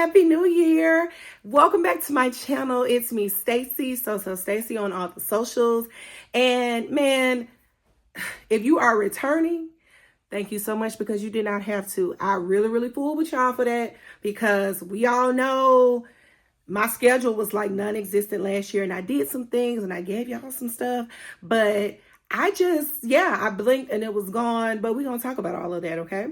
Happy New Year. Welcome back to my channel. It's me, Stacie, Sew Stacie on all the socials. And man, if you are returning, thank you so much because you did not have to. I really fooled with y'all for that because we all know my schedule was like non-existent last year and I did some things and I gave y'all some stuff, but I blinked and it was gone, but we're going to talk about all of that, okay?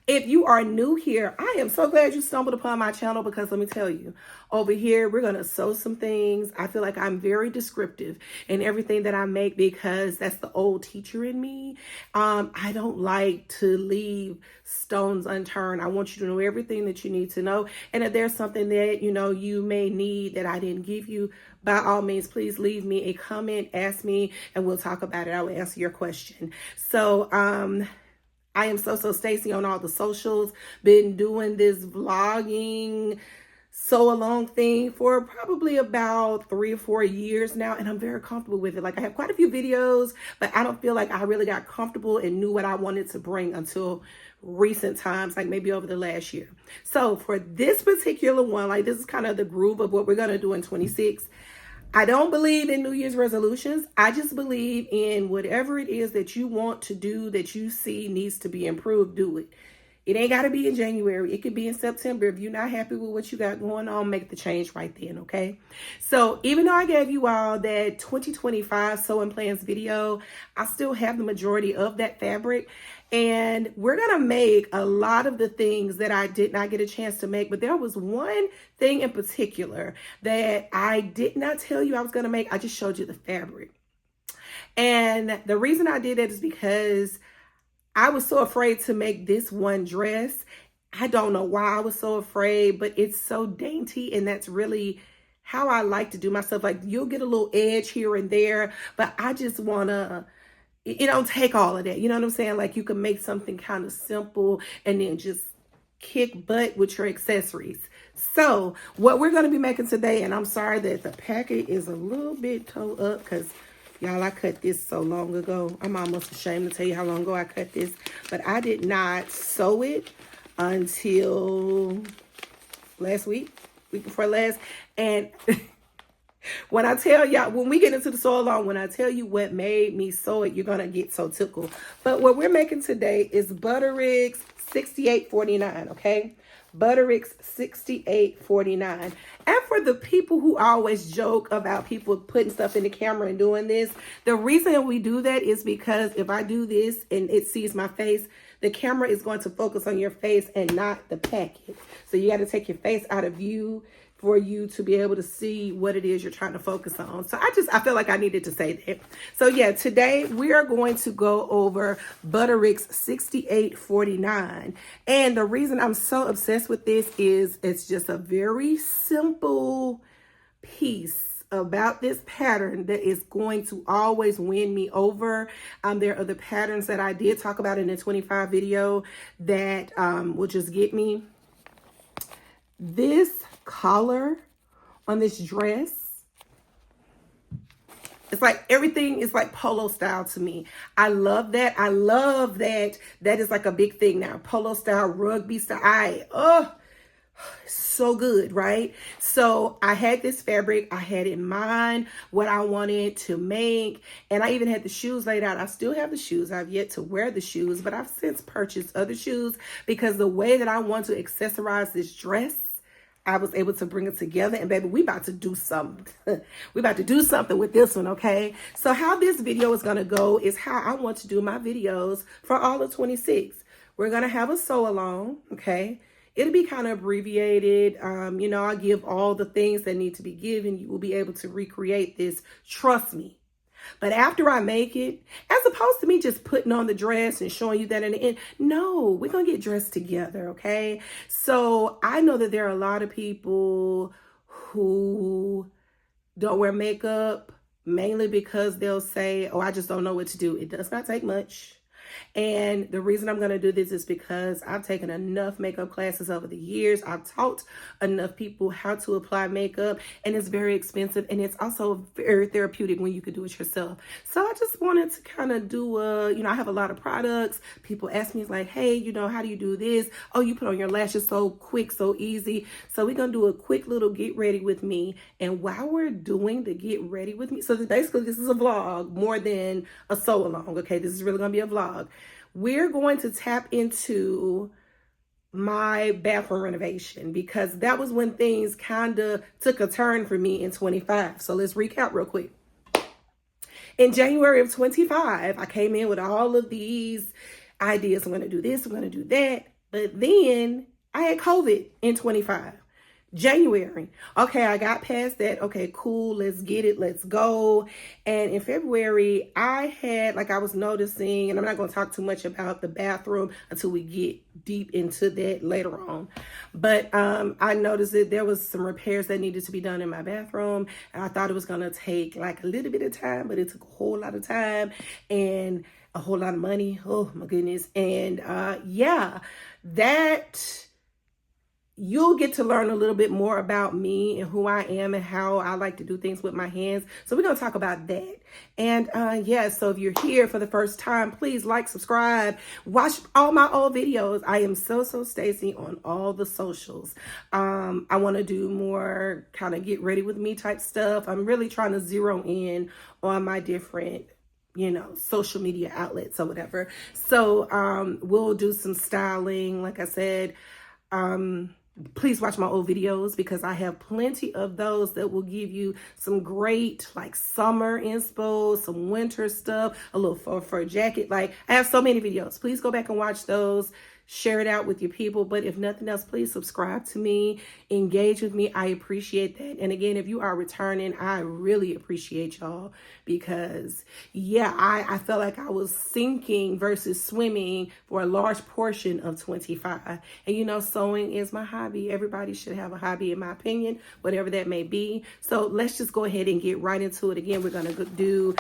If you are new here, I am so glad you stumbled upon my channel because let me tell you, over here, we're going to sew some things. I feel like I'm very descriptive in everything that I make because that's the old teacher in me. I don't like to leave stones unturned. I want you to know everything that you need to know. And if there's something that, you may need that I didn't give you, by all means, please leave me a comment, ask me, and we'll talk about it. I will answer your question. So, I am Sew Stacie on all the socials. Been doing this vlogging sew along thing for probably about 3 or 4 years now, and I'm very comfortable with it. Like I have quite a few videos, but I don't feel like I really got comfortable and knew what I wanted to bring until recent times, like maybe over the last year. So for this particular one, like this is kind of the groove of what we're gonna do in 26. I don't believe in New Year's resolutions. I just believe in whatever it is that you want to do that you see needs to be improved, do it. It ain't got to be in January. It could be in September. If you're not happy with what you got going on, make the change right then, okay? So even though I gave you all that 2025 sewing plans video, I still have the majority of that fabric. And we're going to make a lot of the things that I did not get a chance to make. But there was one thing in particular that I did not tell you I was going to make. I just showed you the fabric. And the reason I did that is because I was so afraid to make this one dress. I don't know why I was so afraid, but it's so dainty, and that's really how I like to do myself. Like you'll get a little edge here and there, but I just want to, it don't take all of that. You know what I'm saying? Like you can make something kind of simple and then just kick butt with your accessories. So what we're going to be making today, and I'm sorry that the packet is a little bit towed up because y'all, I cut this so long ago. I'm almost ashamed to tell you how long ago I cut this. But I did not sew it until last week before last. And when I tell y'all, when we get into the sew along, when I tell you what made me sew it, you're going to get so tickled. But what we're making today is Butterick's 68.49, okay? Butterick's 68.49. And for the people who always joke about people putting stuff in the camera and doing this, the reason we do that is because if I do this and it sees my face, the camera is going to focus on your face and not the packet. So you got to take your face out of view for you to be able to see what it is you're trying to focus on. So I feel like I needed to say that. So yeah, today we are going to go over Butterick's 68.49. And the reason I'm so obsessed with this is it's just a very simple piece about this pattern that is going to always win me over. There are other patterns that I did talk about in the 25 video that will just get me. This collar on this dress, it's like everything is like polo style to me. I love that. I love that. That is like a big thing now. Polo style, rugby style. So good, right? So I had this fabric. I had in mind what I wanted to make. And I even had the shoes laid out. I still have the shoes. I've yet to wear the shoes, but I've since purchased other shoes because the way that I want to accessorize this dress, I was able to bring it together, and baby, we about to do something. We about to do something with this one, okay? So how this video is going to go is how I want to do my videos for all of 26. We're going to have a sew along, okay? It'll be kind of abbreviated. I'll give all the things that need to be given. You will be able to recreate this. Trust me. But after I make it, as opposed to me just putting on the dress and showing you that in the end, no, we're going to get dressed together, okay? So I know that there are a lot of people who don't wear makeup, mainly because they'll say, oh, I just don't know what to do. It does not take much. And the reason I'm going to do this is because I've taken enough makeup classes over the years. I've taught enough people how to apply makeup, and it's very expensive, and it's also very therapeutic when you can do it yourself. So I just wanted to kind of do I have a lot of products. People ask me like, hey, how do you do this? Oh, you put on your lashes so quick, so easy. So we're going to do a quick little get ready with me. And while we're doing the get ready with me, so basically this is a vlog more than a sew along. Okay, this is really going to be a vlog. We're going to tap into my bathroom renovation because that was when things kind of took a turn for me in 25. So let's recap real quick. In January of 25, I came in with all of these ideas. I'm going to do this, I'm going to do that. But then I had COVID in 25. January. Okay, I got past that. Okay, cool. Let's get it. Let's go. And in February, I was noticing, and I'm not going to talk too much about the bathroom until we get deep into that later on. But I noticed that there was some repairs that needed to be done in my bathroom. And I thought it was going to take like a little bit of time, but it took a whole lot of time and a whole lot of money. Oh my goodness. And that you'll get to learn a little bit more about me and who I am and how I like to do things with my hands. So we're going to talk about that. And so if you're here for the first time, please like, subscribe, watch all my old videos. I am Sew Stacie on all the socials. I want to do more kind of get ready with me type stuff. I'm really trying to zero in on my different social media outlets or whatever. So we'll do some styling. Like I said, please watch my old videos because I have plenty of those that will give you some great like summer inspo, some winter stuff, a little fur jacket. Like I have so many videos. Please go back and watch those. Share it out with your people. But if nothing else, please subscribe to me, engage with me. I appreciate that. And again, if you are returning, I really appreciate y'all because I felt like I was sinking versus swimming for a large portion of 25. And sewing is my hobby. Everybody should have a hobby, in my opinion, whatever that may be. So let's just go ahead and get right into it. Again, we're going to do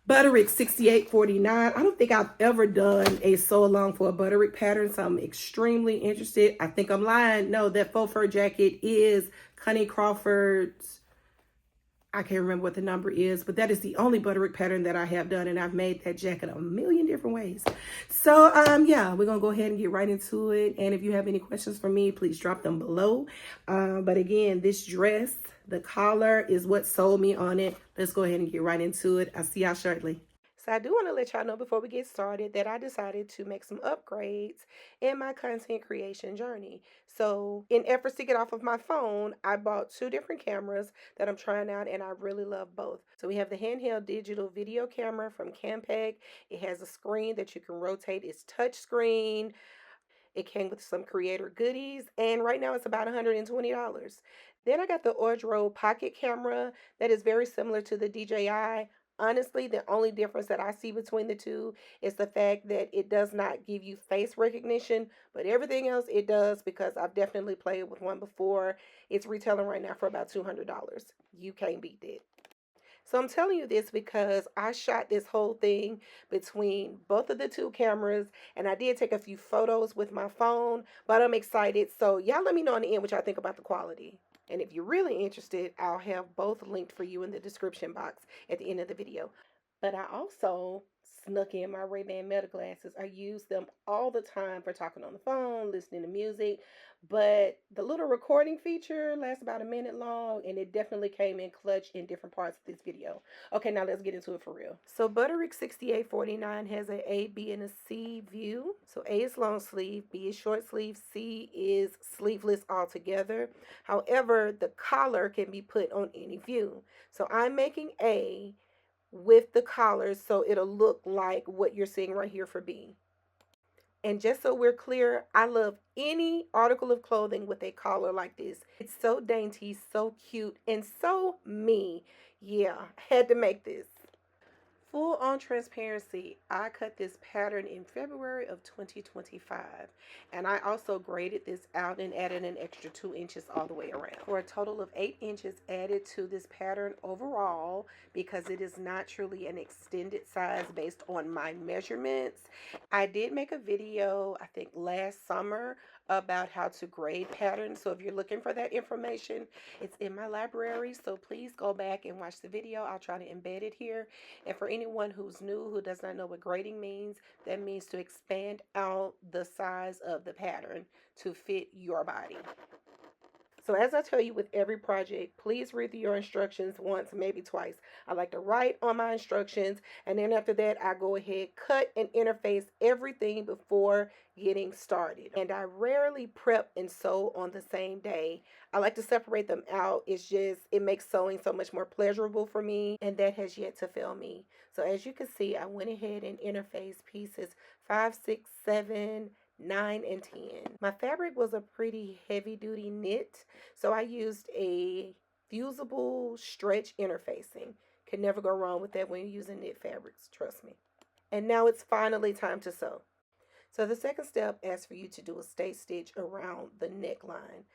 Butterick 6849. I don't think I've ever done a sew along for a Butterick pattern, so I'm extremely interested. I think I'm lying. No, that faux fur jacket is Connie Crawford's. I can't remember what the number is, but that is the only Butterick pattern that I have done, and I've made that jacket a million different ways. So, we're going to go ahead and get right into it. And if you have any questions for me, please drop them below. But again, this dress, the collar is what sold me on it. Let's go ahead and get right into it. I'll see y'all shortly. So I do want to let y'all know before we get started that I decided to make some upgrades in my content creation journey. So in efforts to get off of my phone, I bought 2 different cameras that I'm trying out, and I really love both. So we have the handheld digital video camera from Campec. It has a screen that you can rotate. It's touch screen. It came with some creator goodies, and right now it's about $120. Then I got the Ordro pocket camera that is very similar to the DJI. Honestly, the only difference that I see between the two is the fact that it does not give you face recognition, but everything else it does because I've definitely played with one before. It's retailing right now for about $200. You can't beat that. So I'm telling you this because I shot this whole thing between both of the 2 cameras, and I did take a few photos with my phone, but I'm excited. So y'all let me know in the end what y'all think about the quality. And if you're really interested, I'll have both linked for you in the description box at the end of the video. But I also snuck in my Ray-Ban Meta glasses. I use them all the time for talking on the phone, listening to music. But the little recording feature lasts about a minute long, and it definitely came in clutch in different parts of this video. Okay, now let's get into it for real. So Butterick 6849 has a A, B, and a C view. So A is long sleeve, B is short sleeve, C is sleeveless altogether. However, the collar can be put on any view. So I'm making A with the collars so it'll look like what you're seeing right here for B. And just so we're clear, I love any article of clothing with a collar like this. It's so dainty, so cute, and so me. Yeah, had to make this. Full on transparency, I cut this pattern in February of 2025, and I also graded this out and added an extra 2 inches all the way around for a total of 8 inches added to this pattern overall, because it is not truly an extended size based on my measurements. I did make a video, I think last summer, about how to grade patterns, so if you're looking for that information, it's in my library, so please go back and watch the video. I'll try to embed it here. And for anyone who's new, who does not know what grading means, that means to expand out the size of the pattern to fit your body. So as I tell you with every project, please read your instructions once, maybe twice. I like to write on my instructions, and then after that, I go ahead, cut and interface everything before getting started. And I rarely prep and sew on the same day. I like to separate them out. It makes sewing so much more pleasurable for me, and that has yet to fail me. So as you can see, I went ahead and interfaced pieces 5, 6, 7, 9, and 10. My fabric was a pretty heavy duty knit, so I used a fusible stretch interfacing. Can never go wrong with that when you're using knit fabrics, trust me. And now it's finally time to sew. So the second step asks for you to do a stay stitch around the neckline.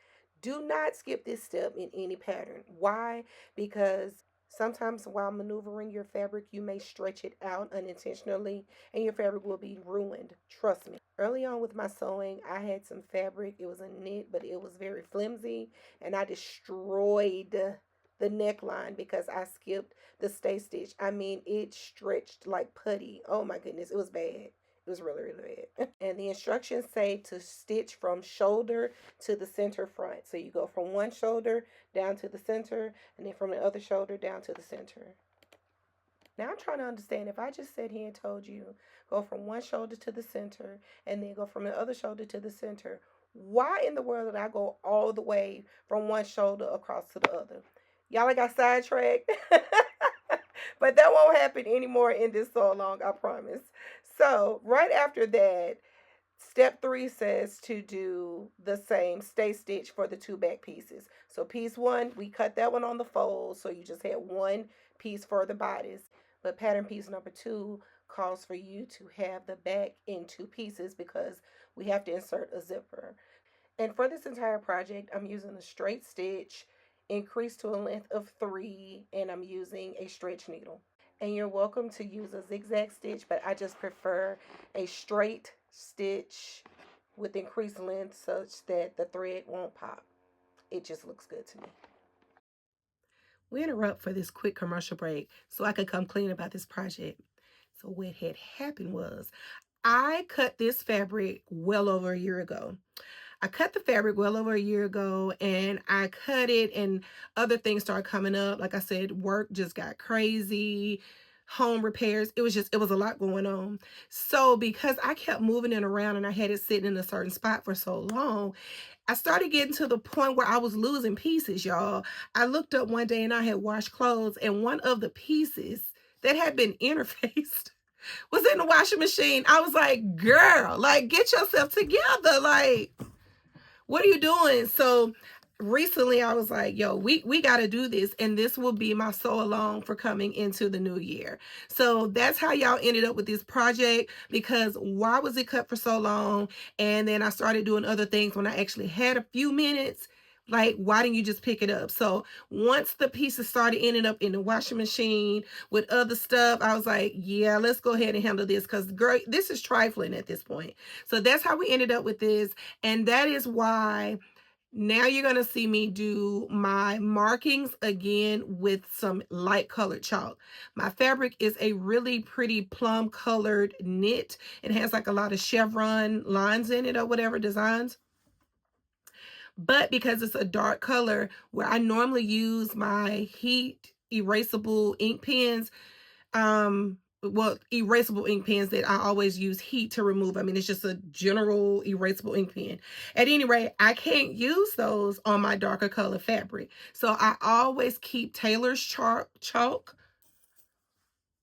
Do not skip this step in any pattern. Why? Because sometimes while maneuvering your fabric, you may stretch it out unintentionally and your fabric will be ruined. Trust me. Early on with my sewing, I had some fabric. It was a knit, but it was very flimsy, and I destroyed the neckline because I skipped the stay stitch. I mean, it stretched like putty. Oh my goodness, it was bad. It was really, really bad. And the instructions say to stitch from shoulder to the center front. So you go from one shoulder down to the center, and then from the other shoulder down to the center. Now I'm trying to understand, if I just sat here and told you go from one shoulder to the center and then go from the other shoulder to the center, why in the world did I go all the way from one shoulder across to the other? Y'all, I got sidetracked. But that won't happen anymore in this sew along, I promise. So right after that, step 3 says to do the same stay stitch for the 2 back pieces. So piece 1, we cut that one on the fold, so you just had 1 piece for the bodice. But pattern piece number 2 calls for you to have the back in 2 pieces because we have to insert a zipper. And for this entire project, I'm using a straight stitch, increased to a length of 3, and I'm using a stretch needle. And you're welcome to use a zigzag stitch, but I just prefer a straight stitch with increased length such that the thread won't pop. It just looks good to me. We interrupt for this quick commercial break so I could come clean about this project. So what had happened was I cut this fabric well over a year ago. I cut the fabric well over a year ago, and I cut it and other things started coming up. Like I said, work just got crazy, home repairs. It was a lot going on. So because I kept moving it around and I had it sitting in a certain spot for so long, I started getting to the point where I was losing pieces, y'all. I looked up one day and I had washed clothes, and one of the pieces that had been interfaced was in the washing machine. I was like, girl, like, get yourself together. Like, what are you doing? So recently I was like, yo, we got to do this. And this will be my sew along for coming into the new year. So that's how y'all ended up with this project, because why was it cut for so long? And then I started doing other things when I actually had a few minutes. Like, why didn't you just pick it up? So once the pieces started ending up in the washing machine with other stuff, I was like, yeah, let's go ahead and handle this, because girl, this is trifling at this point. So that's how we ended up with this. And that is why now you're going to see me do my markings again with some light colored chalk. My fabric is a really pretty plum colored knit. It has like a lot of chevron lines in it or whatever, designs. But because it's a dark color, where I normally use my heat erasable ink pens, erasable ink pens that I always use heat to remove. I mean, it's just a general erasable ink pen. At any rate, I can't use those on my darker color fabric. So I always keep Taylor's chalk.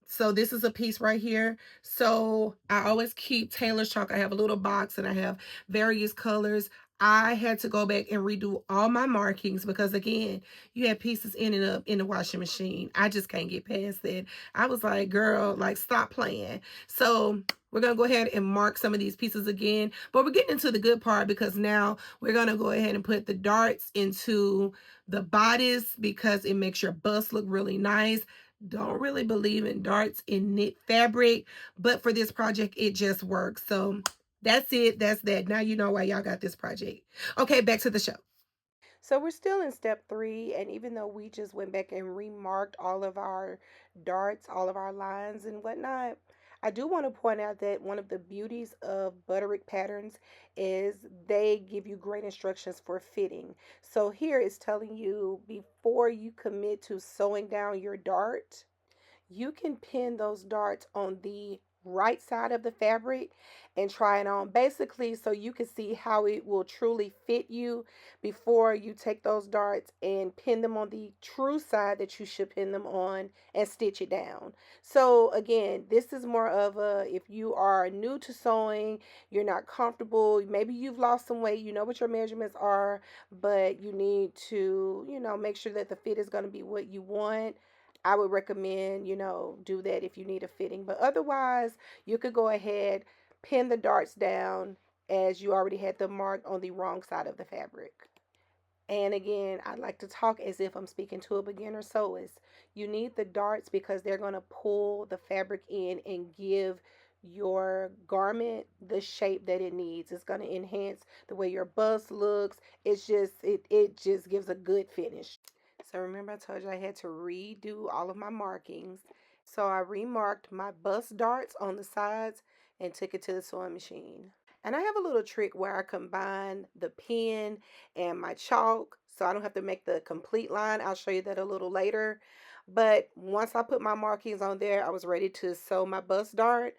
So this is a piece right here. So I always keep Taylor's chalk. I have a little box and I have various colors. I had to go back and redo all my markings because again, you had pieces ending up in the washing machine. I just can't get past that. I was like, girl, like stop playing. So we're gonna go ahead and mark some of these pieces again, but we're getting into the good part because now we're gonna go ahead and put the darts into the bodice because it makes your bust look really nice. Don't really believe in darts in knit fabric, but for this project, it just works. So that's it. That's that. Now you know why y'all got this project. Okay, back to the show. So we're still in step 3, and even though we just went back and remarked all of our darts, all of our lines and whatnot, I do want to point out that one of the beauties of Butterick patterns is they give you great instructions for fitting. So here it's telling you before you commit to sewing down your dart, you can pin those darts on the right side of the fabric and try it on basically so you can see how it will truly fit you before you take those darts and pin them on the true side that you should pin them on and stitch it down. So again, this is more of a, if you are new to sewing, you're not comfortable, maybe you've lost some weight, you know what your measurements are, but you need to, make sure that the fit is going to be what you want. I would recommend, do that if you need a fitting. But otherwise, you could go ahead, pin the darts down as you already had them marked on the wrong side of the fabric. And again, I like to talk as if I'm speaking to a beginner sewist. You need the darts because they're going to pull the fabric in and give your garment the shape that it needs. It's going to enhance the way your bust looks. It just gives a good finish. So remember I told you I had to redo all of my markings. So I remarked my bust darts on the sides and took it to the sewing machine. And I have a little trick where I combine the pen and my chalk so I don't have to make the complete line. I'll show you that a little later. But once I put my markings on there, I was ready to sew my bust dart.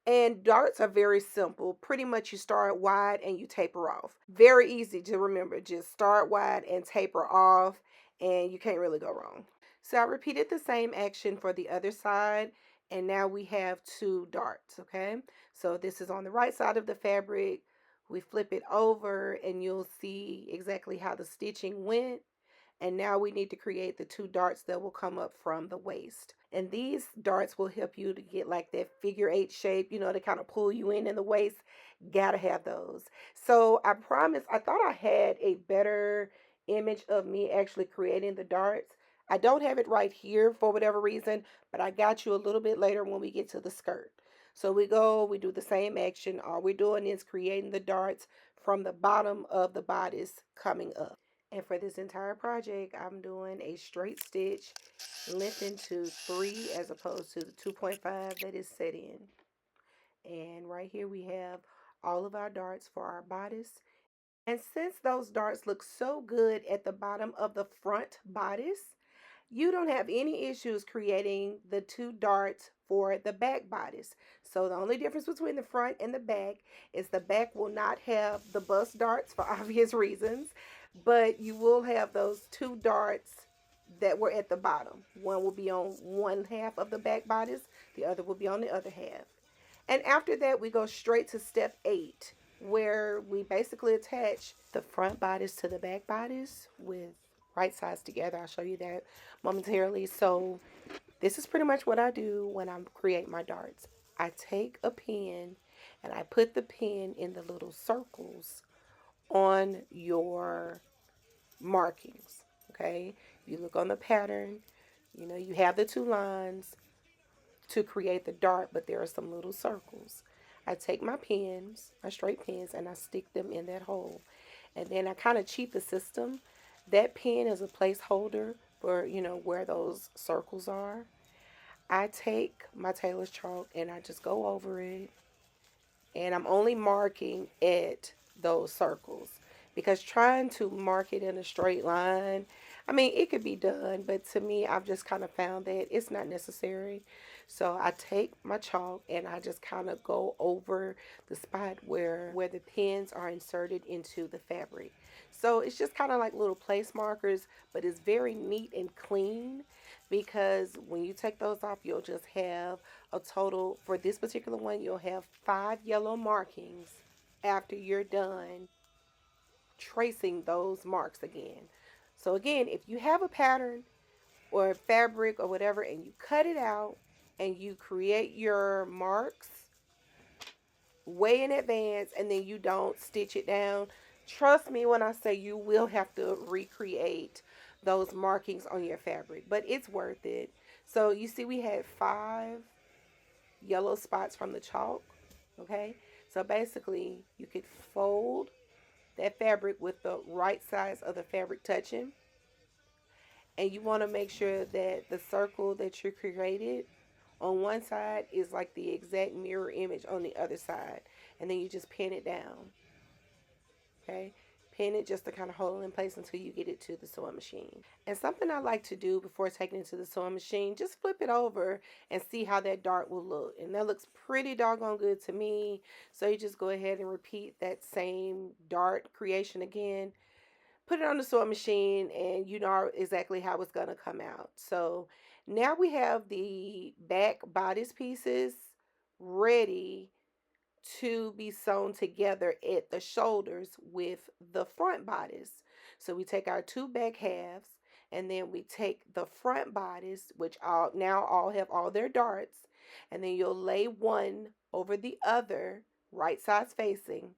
And darts are very simple. Pretty much you start wide and you taper off. Very easy to remember. Just start wide and taper off, and you can't really go wrong. So I repeated the same action for the other side, and now we have two darts, okay? So this is on the right side of the fabric. We flip it over and you'll see exactly how the stitching went. And now we need to create the two darts that will come up from the waist. And these darts will help you to get like that figure 8 shape, to kind of pull you in the waist. Gotta have those. So I promise, I thought I had a better image of me actually creating the darts. I don't have it right here for whatever reason, but I got you a little bit later when we get to the skirt. So we do the same action. All we're doing is creating the darts from the bottom of the bodice coming up. And for this entire project, I'm doing a straight stitch, lengthened to 3 as opposed to the 2.5 that is set in. And right here we have all of our darts for our bodice. And since those darts look so good at the bottom of the front bodice, you don't have any issues creating the two darts for the back bodice. So the only difference between the front and the back is the back will not have the bust darts for obvious reasons, but you will have those two darts that were at the bottom. One will be on one half of the back bodice, the other will be on the other half. And after that, we go straight to step 8, where we basically attach the front bodice to the back bodice with right sides together. I'll show you that momentarily. So this is pretty much what I do when I create my darts. I take a pen and I put the pen in the little circles on your markings. Okay, if you look on the pattern, you have the two lines to create the dart, but there are some little circles. I take my pens, my straight pens, and I stick them in that hole. And then I kind of cheat the system. That pen is a placeholder for, where those circles are. I take my tailor's chalk and I just go over it, and I'm only marking at those circles because trying to mark it in a straight line, I mean, it could be done, but to me, I've just kind of found that it's not necessary. So I take my chalk and I just kind of go over the spot where the pins are inserted into the fabric. So it's just kind of like little place markers, but it's very neat and clean because when you take those off, you'll just have a total, for this particular one, you'll have 5 yellow markings after you're done tracing those marks again. So again, if you have a pattern or fabric or whatever and you cut it out and you create your marks way in advance and then you don't stitch it down, trust me when I say you will have to recreate those markings on your fabric, but it's worth it. So you see we had 5 yellow spots from the chalk, okay? So basically you could fold that fabric with the right sides of the fabric touching, and you want to make sure that the circle that you created on one side is like the exact mirror image on the other side, and then you just pin it down, okay? Pin it just to kind of hold it in place until you get it to the sewing machine. And something I like to do before taking it to the sewing machine, just flip it over and see how that dart will look. And that looks pretty doggone good to me. So you just go ahead and repeat that same dart creation again. Put it on the sewing machine and you know exactly how it's going to come out. So now we have the back bodice pieces ready to be sewn together at the shoulders with the front bodice. So we take our 2 back halves and then we take the front bodice, which all have all their darts, and then you'll lay one over the other, right sides facing.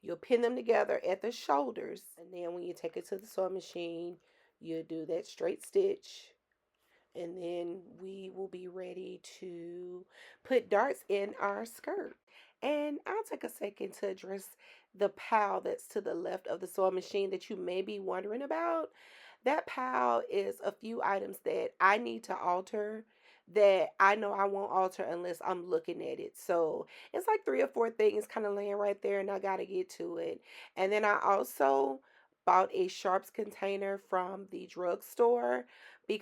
You'll pin them together at the shoulders, and then when you take it to the sewing machine, you'll do that straight stitch, and then we will be ready to put darts in our skirt. And I'll take a second to address the pile that's to the left of the sewing machine that you may be wondering about. That pile is a few items that I need to alter that I know I won't alter unless I'm looking at it. So it's like 3 or 4 things kind of laying right there, and I got to get to it. And then I also bought a sharps container from the drugstore.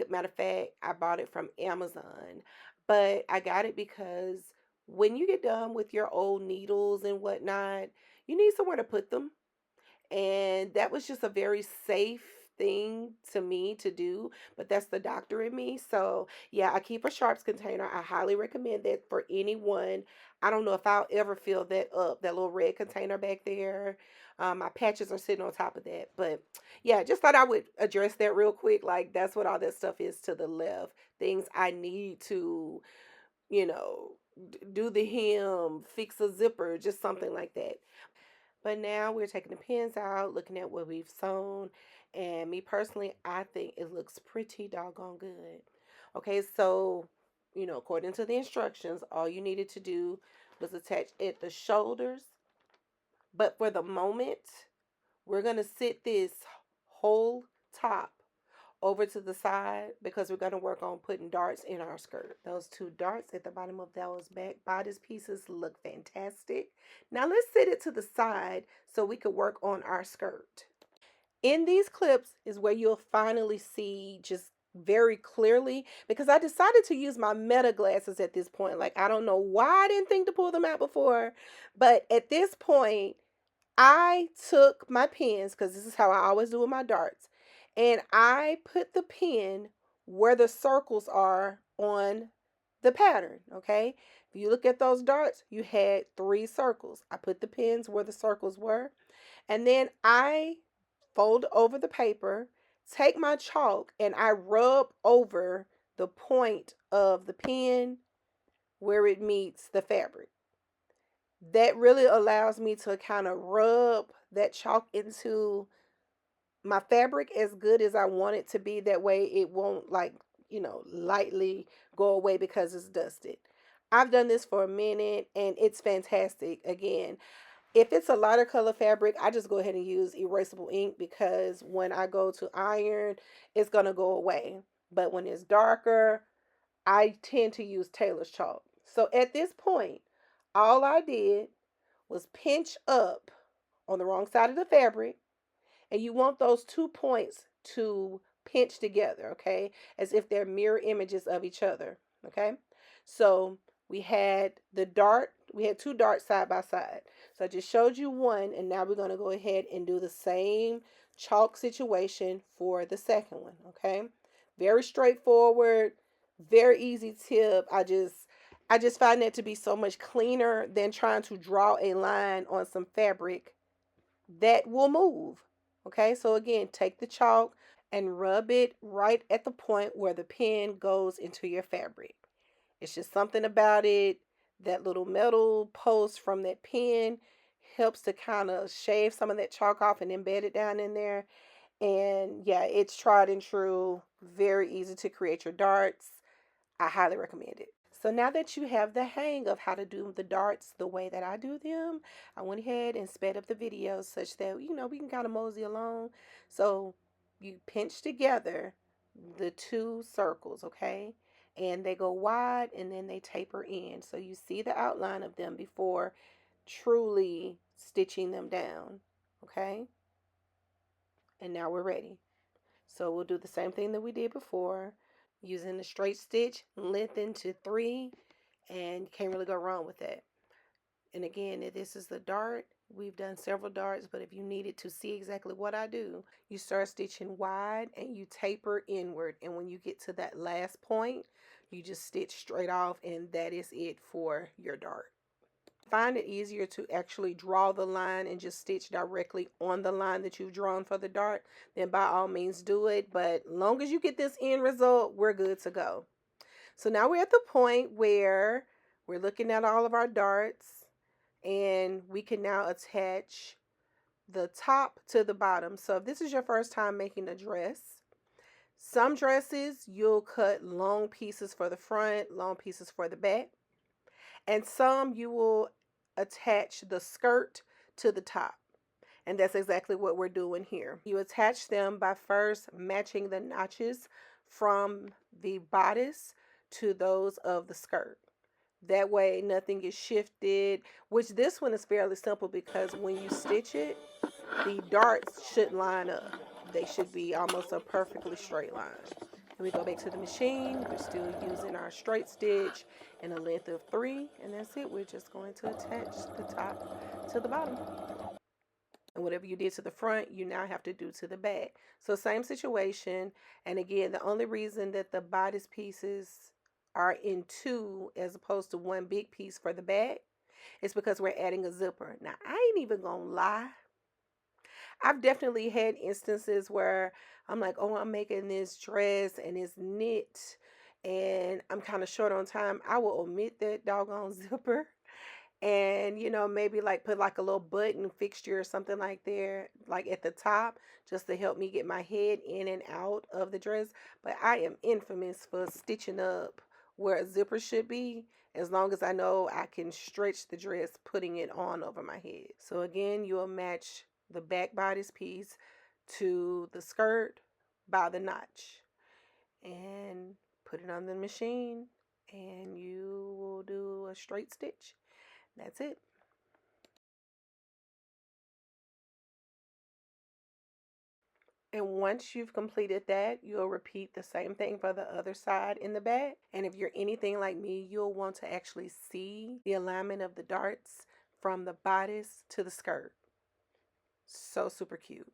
Matter of fact, I bought it from Amazon, but I got it because when you get done with your old needles and whatnot, you need somewhere to put them. And that was just a very safe thing to me to do, but that's the doctor in me. So yeah, I keep a sharps container. I highly recommend that for anyone. I don't know if I'll ever fill that up, that little red container back there. My patches are sitting on top of that, but yeah, just thought I would address that real quick. Like, that's what all that stuff is to the left, things I need to, you know, do the hem, fix a zipper, just something like that. But now we're taking the pins out, looking at what we've sewn, and me personally, I think it looks pretty doggone good. Okay, so, according to the instructions, all you needed to do was attach at the shoulders. But for the moment, we're going to sit this whole top over to the side because we're going to work on putting darts in our skirt. Those 2 darts at the bottom of those back bodice pieces look fantastic. Now let's set it to the side so we could work on our skirt. In these clips is where you'll finally see just very clearly, because I decided to use my meta glasses at this point. Like, I don't know why I didn't think to pull them out before, but at this point I took my pins, because this is how I always do with my darts, and I put the pin where the circles are on the pattern, okay? If you look at those darts, you had 3 circles. I put the pins where the circles were, and then I fold over the paper, take my chalk, and I rub over the point of the pin where it meets the fabric. That really allows me to kind of rub that chalk into my fabric as good as I want it to be. That way it won't, like, lightly go away because it's dusted. I've done this for a minute and it's fantastic. Again, if it's a lighter color fabric, I just go ahead and use erasable ink because when I go to iron, it's going to go away. But when it's darker, I tend to use Taylor's chalk. So at this point, all I did was pinch up on the wrong side of the fabric, and you want those 2 points to pinch together, okay, as if they're mirror images of each other, okay? So we had 2 darts side by side. So I just showed you one, and now we're going to go ahead and do the same chalk situation for the second one, okay? Very straightforward, very easy tip. I just find that to be so much cleaner than trying to draw a line on some fabric that will move. Okay, so again, take the chalk and rub it right at the point where the pen goes into your fabric. It's just something about it. That little metal post from that pen helps to kind of shave some of that chalk off and embed it down in there. And yeah, it's tried and true. Very easy to create your darts. I highly recommend it. So now that you have the hang of how to do the darts the way that I do them, I went ahead and sped up the video such that, we can kind of mosey along. So you pinch together the two circles, okay? And they go wide and then they taper in. So you see the outline of them before truly stitching them down, okay? And now we're ready. So we'll do the same thing that we did before, using the straight stitch, lengthen to 3, and you can't really go wrong with that. And again, if this is the dart, we've done several darts, but if you needed to see exactly what I do, you start stitching wide and you taper inward. And when you get to that last point, you just stitch straight off, and that is it for your dart. Find it easier to actually draw the line and just stitch directly on the line that you've drawn for the dart, then by all means do it. But long as you get this end result, we're good to go. So now we're at the point where we're looking at all of our darts, and we can now attach the top to the bottom. So if this is your first time making a dress, some dresses you'll cut long pieces for the front, long pieces for the back, and some you will attach the skirt to the top. And that's exactly what we're doing here. You attach them by first matching the notches from the bodice to those of the skirt. That way nothing is shifted, which this one is fairly simple because when you stitch it, the darts should line up. They should be almost a perfectly straight line. And we go back to the machine. We're still using our straight stitch and a length of 3, and that's it. We're just going to attach the top to the bottom. And whatever you did to the front, you now have to do to the back. So same situation. And again, the only reason that the bodice pieces are in 2 as opposed to 1 big piece for the back is because we're adding a zipper. Now, I ain't even gonna lie. I've definitely had instances where I'm like, oh, I'm making this dress and it's knit and I'm kind of short on time. I will omit that doggone zipper and, maybe like put like a little button fixture or something like there, like at the top, just to help me get my head in and out of the dress. But I am infamous for stitching up where a zipper should be, as long as I know I can stretch the dress, putting it on over my head. So again, you'll match the back bodice piece to the skirt by the notch and put it on the machine, and you will do a straight stitch. That's it. And once you've completed that, you'll repeat the same thing for the other side in the back. And if you're anything like me, you'll want to actually see the alignment of the darts from the bodice to the skirt. So super cute.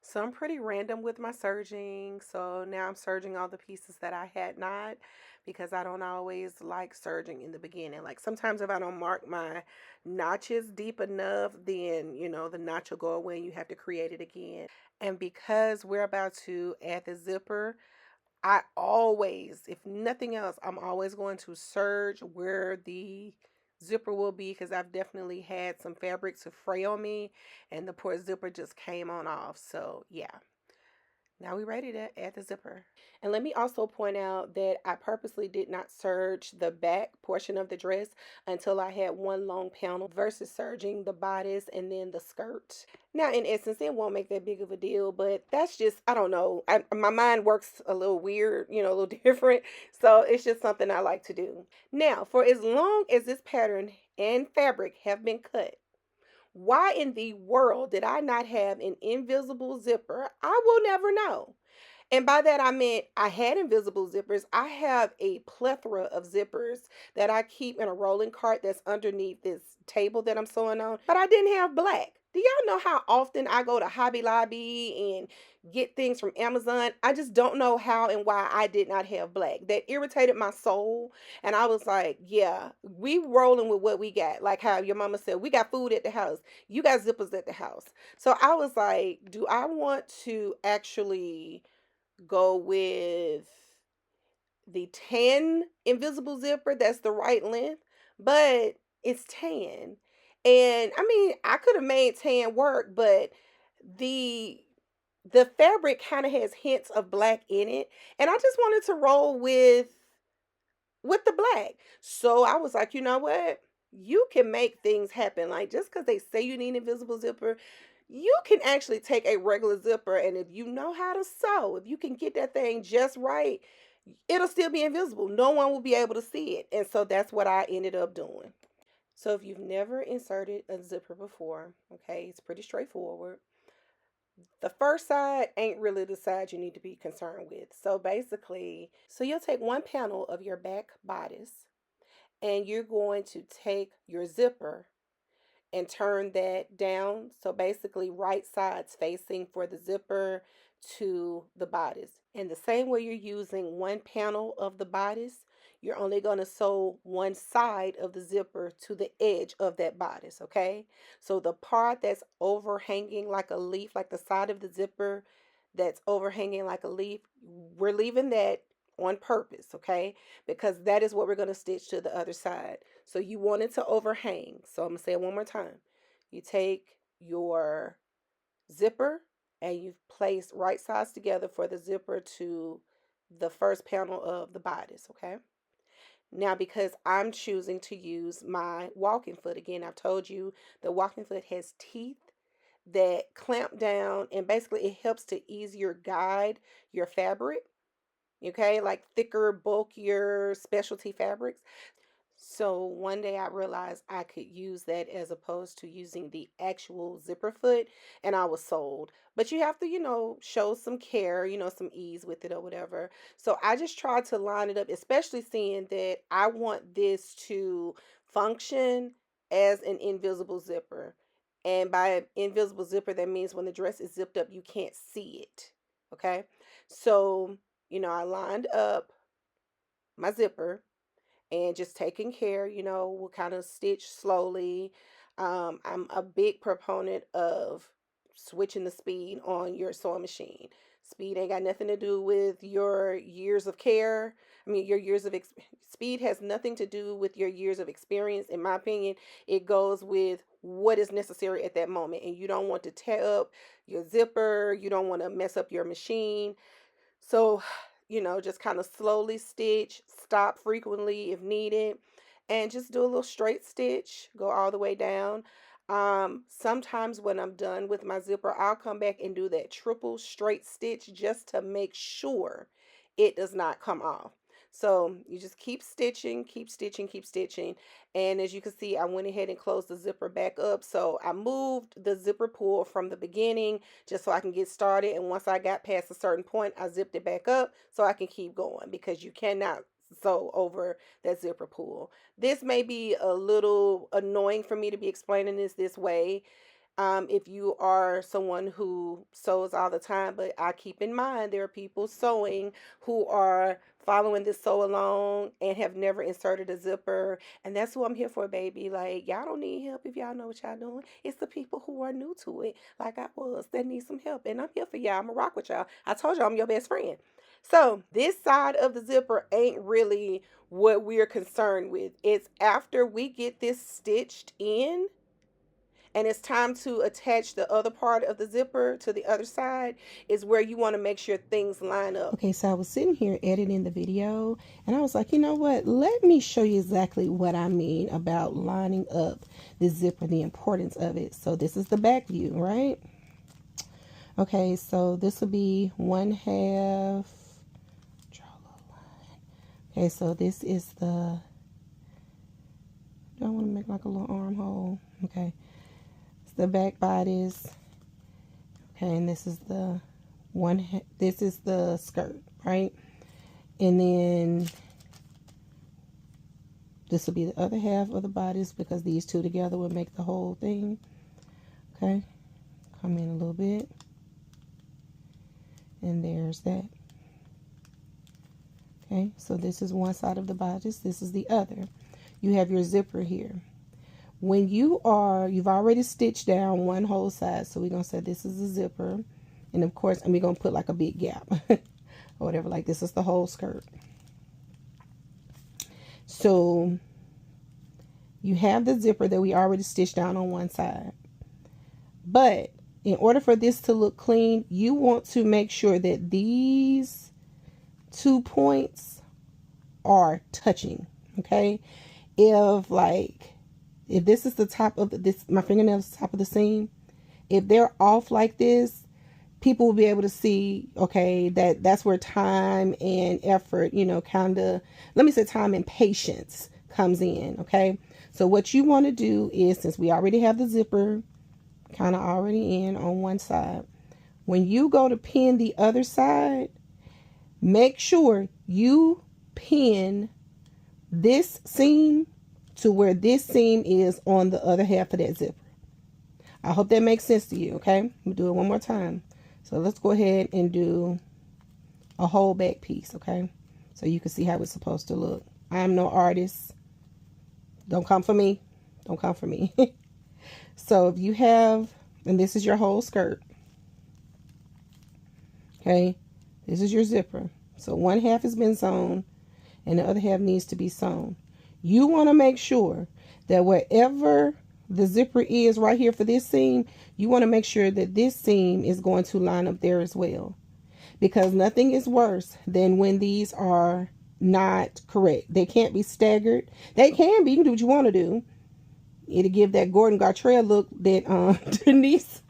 So I'm pretty random with my serging. So now I'm serging all the pieces that I had not, because I don't always like serging in the beginning. Like sometimes if I don't mark my notches deep enough, then, the notch will go away and you have to create it again. And because we're about to add the zipper, I always, if nothing else, I'm always going to serge where the zipper will be, because I've definitely had some fabric to fray on me and the poor zipper just came on off. So yeah, now we're ready to add the zipper. And let me also point out that I purposely did not serge the back portion of the dress until I had one long panel versus serging the bodice and then the skirt. Now, in essence, it won't make that big of a deal, but that's just, I don't know. My mind works a little weird, a little different. So it's just something I like to do. Now, for as long as this pattern and fabric have been cut, why in the world did I not have an invisible zipper? I will never know. And by that I meant I had invisible zippers. I have a plethora of zippers that I keep in a rolling cart that's underneath this table that I'm sewing on. But I didn't have black. Do y'all know how often I go to Hobby Lobby and get things from Amazon? I just don't know how and why I did not have black. That irritated my soul. And I was like, yeah, we rolling with what we got. Like how your mama said, we got food at the house. You got zippers at the house. So I was like, do I want to actually go with the tan invisible zipper that's the right length, but it's tan. And I mean, I could have made tan work, but the the fabric kind of has hints of black in it, and I just wanted to roll with the black. So I was like, you know what? You can make things happen. Like just because they say you need an invisible zipper, you can actually take a regular zipper, and if you know how to sew, if you can get that thing just right, it'll still be invisible. No one will be able to see it. And so that's what I ended up doing. So if you've never inserted a zipper before, okay, it's pretty straightforward. The first side ain't really the side you need to be concerned with. So basically, so you'll take one panel of your back bodice and you're going to take your zipper and turn that down. So basically, right sides facing for the zipper to the bodice. And the same way you're using one panel of the bodice, you're only going to sew one side of the zipper to the edge of that bodice, okay? So the part that's overhanging like a leaf, like the side of the zipper that's overhanging like a leaf, we're leaving that on purpose, okay? Because that is what we're going to stitch to the other side. So you want it to overhang. So I'm going to say it one more time. You take your zipper and you've placed right sides together for the zipper to the first panel of the bodice, okay? Now, because I'm choosing to use my walking foot, again, I've told you the walking foot has teeth that clamp down, and basically it helps to easier guide your fabric, okay? Like thicker, bulkier specialty fabrics. So one day I realized I could use that as opposed to using the actual zipper foot, and I was sold. But you have to, show some care, some ease with it or whatever. So I just tried to line it up, especially seeing that I want this to function as an invisible zipper. And by invisible zipper, that means when the dress is zipped up, you can't see it. Okay. So, I lined up my zipper and just taking care, we'll kind of stitch slowly. I'm a big proponent of switching the speed on your sewing machine. Speed ain't got nothing to do with your years of care. I mean, your years of speed has nothing to do with your years of experience. In my opinion, it goes with what is necessary at that moment. And you don't want to tear up your zipper. You don't want to mess up your machine. So, just kind of slowly stitch, stop frequently if needed, and just do a little straight stitch, go all the way down. Sometimes when I'm done with my zipper, I'll come back and do that triple straight stitch just to make sure it does not come off. So you just keep stitching, keep stitching, keep stitching. And as you can see, I went ahead and closed the zipper back up. So I moved the zipper pull from the beginning just so I can get started. And once I got past a certain point, I zipped it back up so I can keep going, because you cannot sew over that zipper pull. This may be a little annoying for me to be explaining this way. If you are someone who sews all the time, but I keep in mind there are people sewing who are following this sew along and have never inserted a zipper, and that's who I'm here for, baby. Like, y'all don't need help if y'all know what y'all doing. It's the people who are new to it, like I was, that need some help, and I'm here for y'all. I'm gonna rock with y'all. I told y'all I'm your best friend. So this side of the zipper ain't really what we're concerned with. It's after we get this stitched in and it's time to attach the other part of the zipper to the other side, is where you want to make sure things line up. Okay, so I was sitting here editing the video and I was like, you know what, let me show you exactly what I mean about lining up the zipper, the importance of it. So this is the back view, right? Okay, so this will be 1/2. Draw a little line. Okay, so this is the, do I want to make like a little armhole? Okay, the back bodice. Okay, and this is the this is the skirt, right? And then this will be the other half of the bodice, because these two together will make the whole thing. Okay, come in a little bit, and there's that. Okay, so this is one side of the bodice, this is the other. You have your zipper here. When you've already stitched down one whole side, so we're gonna say this is the zipper, and of course, and we're gonna put like a big gap or whatever, like this is the whole skirt. So you have the zipper that we already stitched down on one side, but in order for this to look clean, you want to make sure that these 2 points are touching. Okay, if this is the top of my fingernails, top of the seam, if they're off like this, people will be able to see, okay, that's where time and effort, kind of, let me say time and patience comes in. Okay, so what you want to do is, since we already have the zipper kind of already in on one side, when you go to pin the other side, make sure you pin this seam to where this seam is on the other half of that zipper. I hope that makes sense to you. Okay, we'll do it one more time. So let's go ahead and do a whole back piece. Okay, so you can see how it's supposed to look. I am no artist. Don't come for me. Don't come for me. So if you have, and this is your whole skirt. Okay, this is your zipper. So one half has been sewn and the other half needs to be sewn. You want to make sure that wherever the zipper is right here for this seam, you want to make sure that this seam is going to line up there as well, because nothing is worse than when these are not correct. They can't be staggered. They can be. You can do what you want to do. It'll give that Gordon Gartrell look that Denise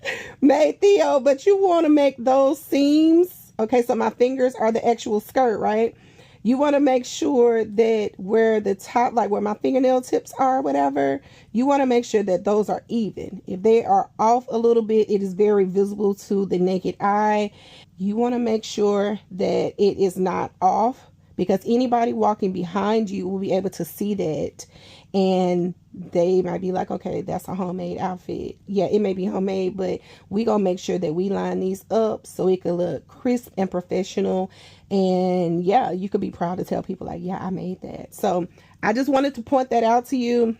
made Theo, but you want to make those seams. Okay, so my fingers are the actual skirt, right? You want to make sure that where the top, like where my fingernail tips are, whatever, you want to make sure that those are even. If they are off a little bit, it is very visible to the naked eye. You want to make sure that it is not off, because anybody walking behind you will be able to see that, and they might be like, okay, that's a homemade outfit. Yeah, it may be homemade, but we gonna make sure that we line these up so it can look crisp and professional. And yeah, you could be proud to tell people like, yeah, I made that. So I just wanted to point that out to you,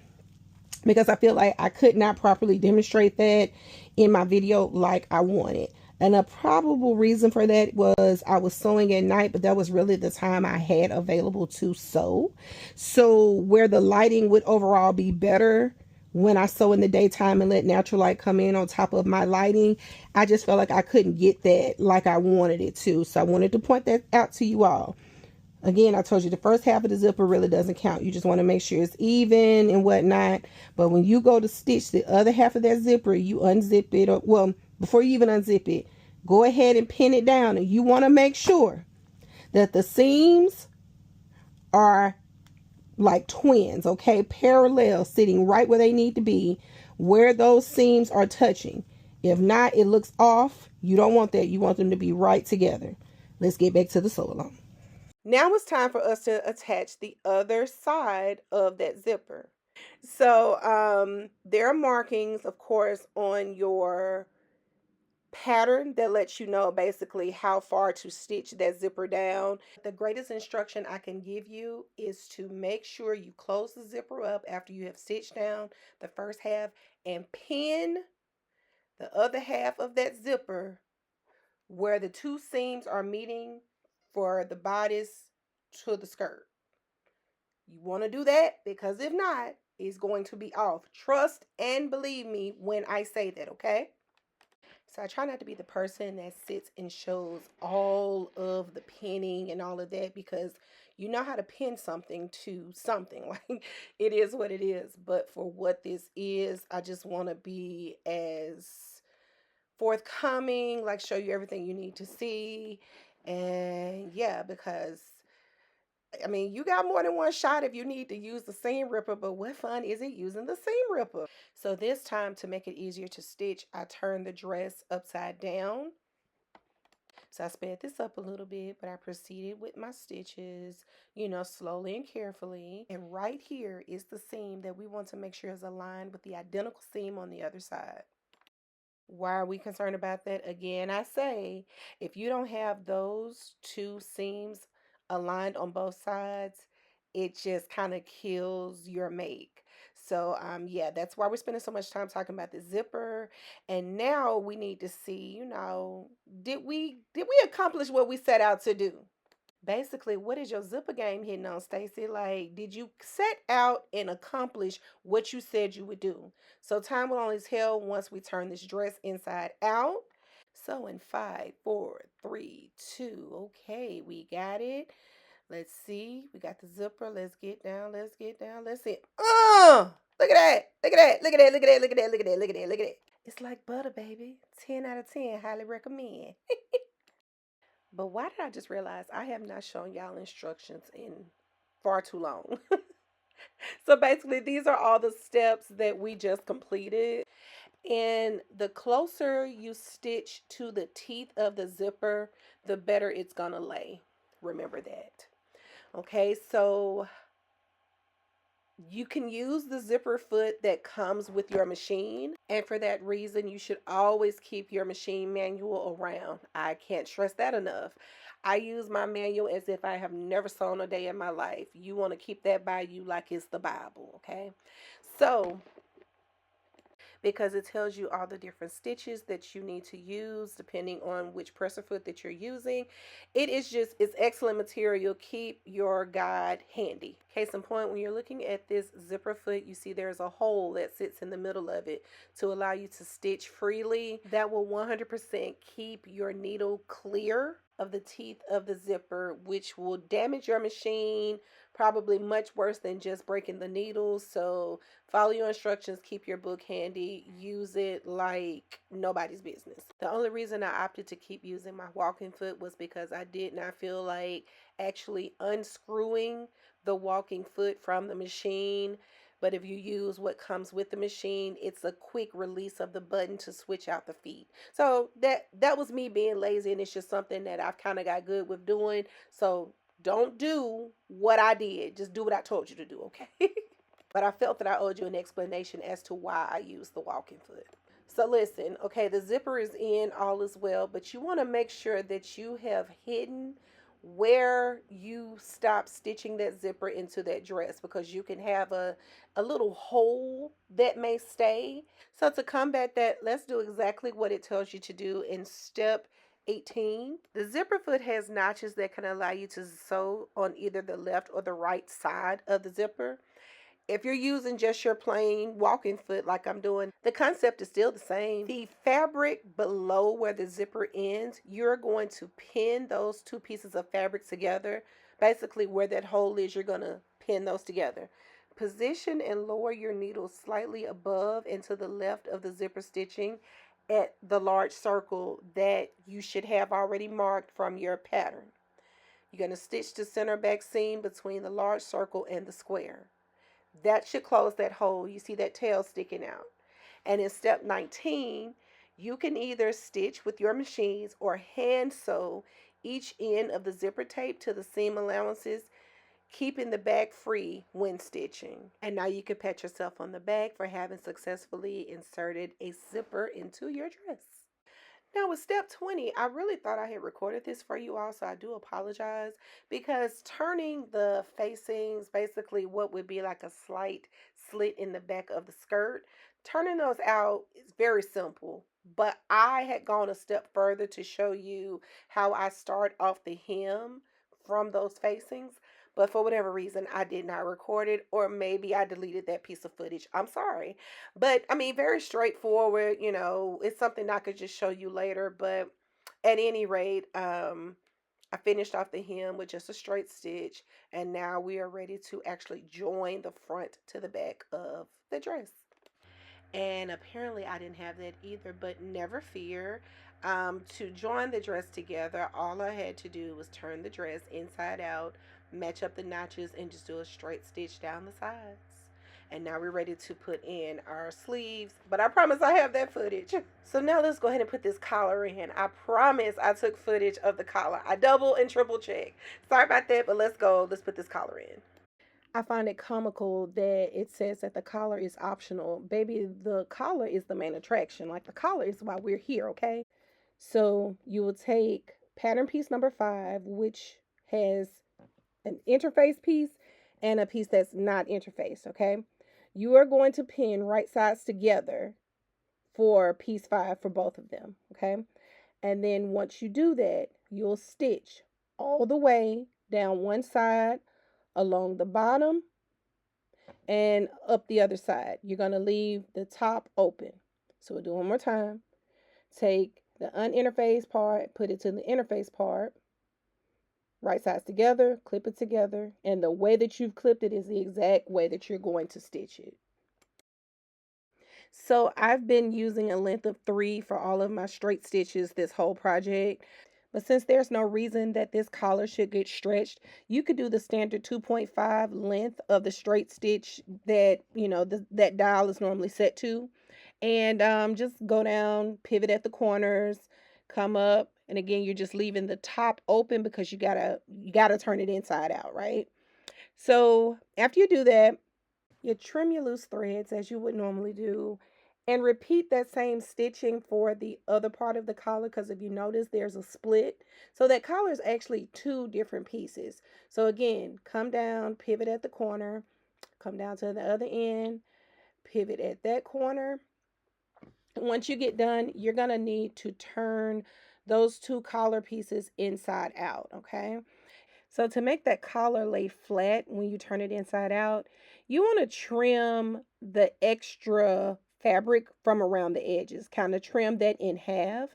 because I feel like I could not properly demonstrate that in my video like I wanted. And a probable reason for that was I was sewing at night, but that was really the time I had available to sew. So where the lighting would overall be better when I sew in the daytime and let natural light come in on top of my lighting, I just felt like I couldn't get that like I wanted it to. So I wanted to point that out to you all. Again, I told you the first half of the zipper really doesn't count. You just want to make sure it's even and whatnot. But when you go to stitch the other half of that zipper, you unzip it. Or, well, before you even unzip it, go ahead and pin it down. And you want to make sure that the seams are like twins, okay? Parallel, sitting right where they need to be, where those seams are touching. If not, it looks off. You don't want that. You want them to be right together. Let's get back to the sew along. Now it's time for us to attach the other side of that zipper. So there are markings, of course, on your pattern that lets you know basically how far to stitch that zipper down. The greatest instruction I can give you is to make sure you close the zipper up after you have stitched down the first half and pin the other half of that zipper where the two seams are meeting for the bodice to the skirt. You want to do that, because if not, it's going to be off. Trust and believe me when I say that, okay? So I try not to be the person that sits and shows all of the pinning and all of that, because you know how to pin something to something. Like, it is what it is. But for what this is, I just want to be as forthcoming, like show you everything you need to see. And yeah, because I mean, you got more than one shot if you need to use the seam ripper, but what fun is it using the seam ripper? So this time, to make it easier to stitch, I turned the dress upside down. So I sped this up a little bit, but I proceeded with my stitches, slowly and carefully. And right here is the seam that we want to make sure is aligned with the identical seam on the other side. Why are we concerned about that? Again, I say if you don't have those two seams aligned on both sides, it just kind of kills your make. So yeah, that's why we're spending so much time talking about the zipper. And now we need to see, did we accomplish what we set out to do? Basically, what is your zipper game hitting on, Stacie? Like, did you set out and accomplish what you said you would do? So time will only tell once we turn this dress inside out. So in 5, 4, 3, 2. Okay, we got it. Let's see. We got the zipper. Let's get down. Let's get down. Let's see. Look at that. Look at that. Look at that. Look at that. Look at that. Look at that. Look at that. Look at that. It's like butter, baby. 10 out of 10. Highly recommend. But why did I just realize I have not shown y'all instructions in far too long? So basically, these are all the steps that we just completed. And the closer you stitch to the teeth of the zipper, the better it's going to lay. Remember that. Okay, so you can use the zipper foot that comes with your machine. And for that reason, you should always keep your machine manual around. I can't stress that enough. I use my manual as if I have never sewn a day in my life. You want to keep that by you like it's the Bible, okay? So because it tells you all the different stitches that you need to use depending on which presser foot that you're using. It's excellent material. Keep your guide handy. Case in point, when you're looking at this zipper foot, you see there's a hole that sits in the middle of it to allow you to stitch freely. That will 100% keep your needle clear of the teeth of the zipper, which will damage your machine probably much worse than just breaking the needles. So follow your instructions, keep your book handy, use it like nobody's business. The only reason I opted to keep using my walking foot was because I did not feel like actually unscrewing the walking foot from the machine. But if you use what comes with the machine, it's a quick release of the button to switch out the feet. So that was me being lazy, and it's just something that I've kind of got good with doing. So don't do what I did. Just do what I told you to do, okay? But I felt that I owed you an explanation as to why I used the walking foot. So listen, okay, the zipper is in, all is well, but you want to make sure that you have hidden where you stop stitching that zipper into that dress, because you can have a little hole that may stay. So to combat that, let's do exactly what it tells you to do in step 18. The zipper foot has notches that can allow you to sew on either the left or the right side of the zipper. If you're using just your plain walking foot like I'm doing, the concept is still the same. The fabric below where the zipper ends, you're going to pin those two pieces of fabric together. Basically, where that hole is, you're going to pin those together. Position and lower your needle slightly above and to the left of the zipper stitching at the large circle that you should have already marked from your pattern. You're going to stitch the center back seam between the large circle and the square. That should close that hole. You see that tail sticking out. And in step 19, you can either stitch with your machines or hand sew each end of the zipper tape to the seam allowances, keeping the back free when stitching. And now you can pat yourself on the back for having successfully inserted a zipper into your dress. Now with step 20, I really thought I had recorded this for you all, so I do apologize, because turning the facings, basically what would be like a slight slit in the back of the skirt, turning those out is very simple. But I had gone a step further to show you how I start off the hem from those facings. But for whatever reason, I did not record it, or maybe I deleted that piece of footage. I'm sorry. But I mean, very straightforward, it's something I could just show you later. But at any rate, I finished off the hem with just a straight stitch, and now we are ready to actually join the front to the back of the dress. And apparently I didn't have that either, but never fear. To join the dress together, all I had to do was turn the dress inside out, match up the notches, and just do a straight stitch down the sides. And now we're ready to put in our sleeves, but I promise I have that footage. So now let's go ahead and put this collar in. I promise I took footage of the collar. I double and triple check. Sorry about that, but let's go. Let's put this collar in. I find it comical that it says that the collar is optional. Baby, the collar is the main attraction. Like, the collar is why we're here, okay? So you will take pattern piece number 5, which has an interface piece and a piece that's not interfaced, okay? You are going to pin right sides together for piece 5 for both of them, okay? And then once you do that, you'll stitch all the way down one side, along the bottom, and up the other side. You're going to leave the top open. So we'll do it one more time. Take the uninterfaced part, put it to the interface part, right sides together, clip it together, and the way that you've clipped it is the exact way that you're going to stitch it. So I've been using a length of 3 for all of my straight stitches this whole project. But since there's no reason that this collar should get stretched, you could do the standard 2.5 length of the straight stitch that, that dial is normally set to. And just go down, pivot at the corners, come up. And again, you're just leaving the top open because you gotta turn it inside out, right? So after you do that, you trim your loose threads as you would normally do, and repeat that same stitching for the other part of the collar, because if you notice there's a split. So that collar is actually 2 different pieces. So again, come down, pivot at the corner, come down to the other end, pivot at that corner. Once you get done, you're going to need to turn those 2 collar pieces inside out, okay? So to make that collar lay flat when you turn it inside out, you want to trim the extra fabric from around the edges, kind of trim that in half.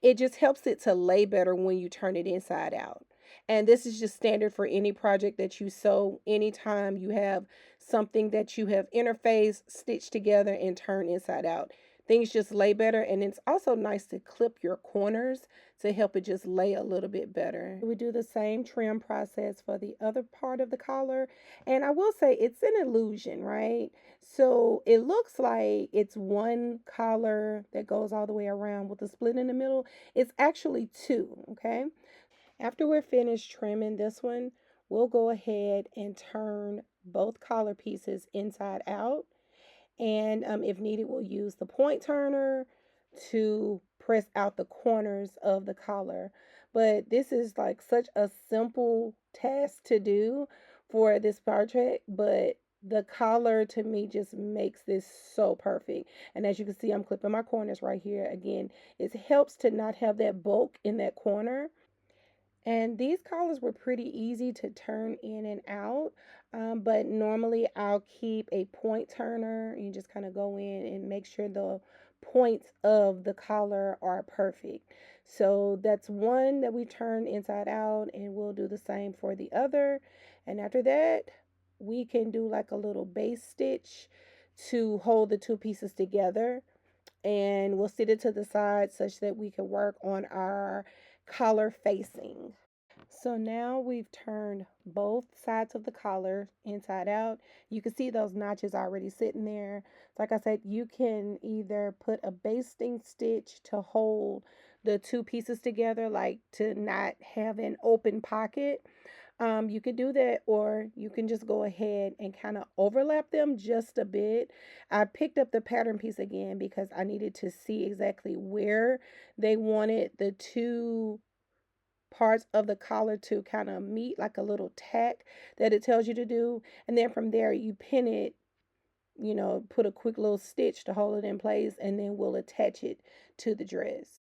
It just helps it to lay better when you turn it inside out. And this is just standard for any project that you sew. Anytime you have something that you have interfaced, stitched together, and turned inside out, things just lay better. And it's also nice to clip your corners to help it just lay a little bit better. We do the same trim process for the other part of the collar. And I will say it's an illusion, right? So it looks like it's one collar that goes all the way around with a split in the middle. It's actually 2, okay? After we're finished trimming this one, we'll go ahead and turn both collar pieces inside out. And if needed, we'll use the point turner to press out the corners of the collar. But this is like such a simple task to do for this project, but the collar to me just makes this so perfect. And as you can see, I'm clipping my corners right here. Again, it helps to not have that bulk in that corner. And these collars were pretty easy to turn in and out, but normally I'll keep a point turner and just kind of go in and make sure the points of the collar are perfect. So that's one that we turn inside out, and we'll do the same for the other. And after that, we can do like a little base stitch to hold the 2 pieces together, and we'll sit it to the side such that we can work on our collar facing. So now we've turned both sides of the collar inside out. You can see those notches already sitting there. Like I said, you can either put a basting stitch to hold the 2 pieces together, like to not have an open pocket. You could do that, or you can just go ahead and kind of overlap them just a bit. I picked up the pattern piece again because I needed to see exactly where they wanted the 2 parts of the collar to kind of meet, like a little tack that it tells you to do. And then from there, you pin it, put a quick little stitch to hold it in place, and then we'll attach it to the dress.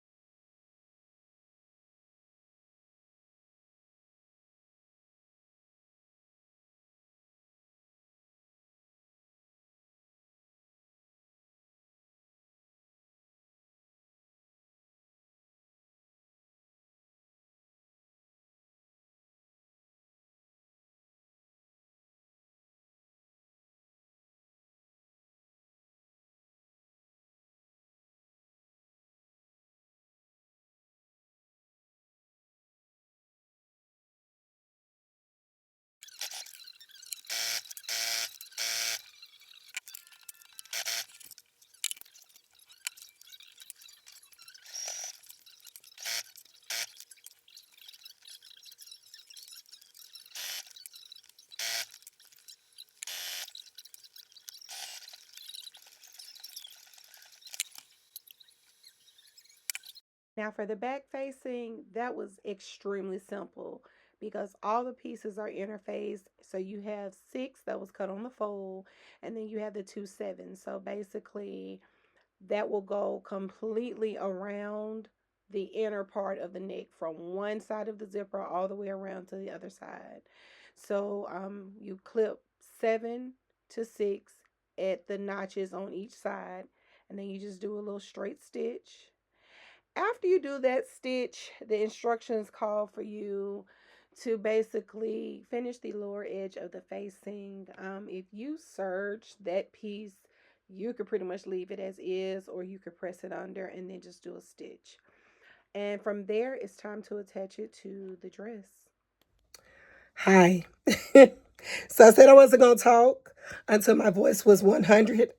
Now for the back facing, that was extremely simple because all the pieces are interfaced. So you have six that was cut on the fold, and then you have the two sevens. So basically, that will go completely around the inner part of the neck from one side of the zipper all the way around to the other side. So you clip 7 to 6 at the notches on each side, and then you just do a little straight stitch. After you do that stitch, the instructions call for you to basically finish the lower edge of the facing. If you serge that piece, you could pretty much leave it as is, or you could press it under and then just do a stitch. And from there, it's time to attach it to the dress. Hi. So I said I wasn't going to talk until my voice was 100.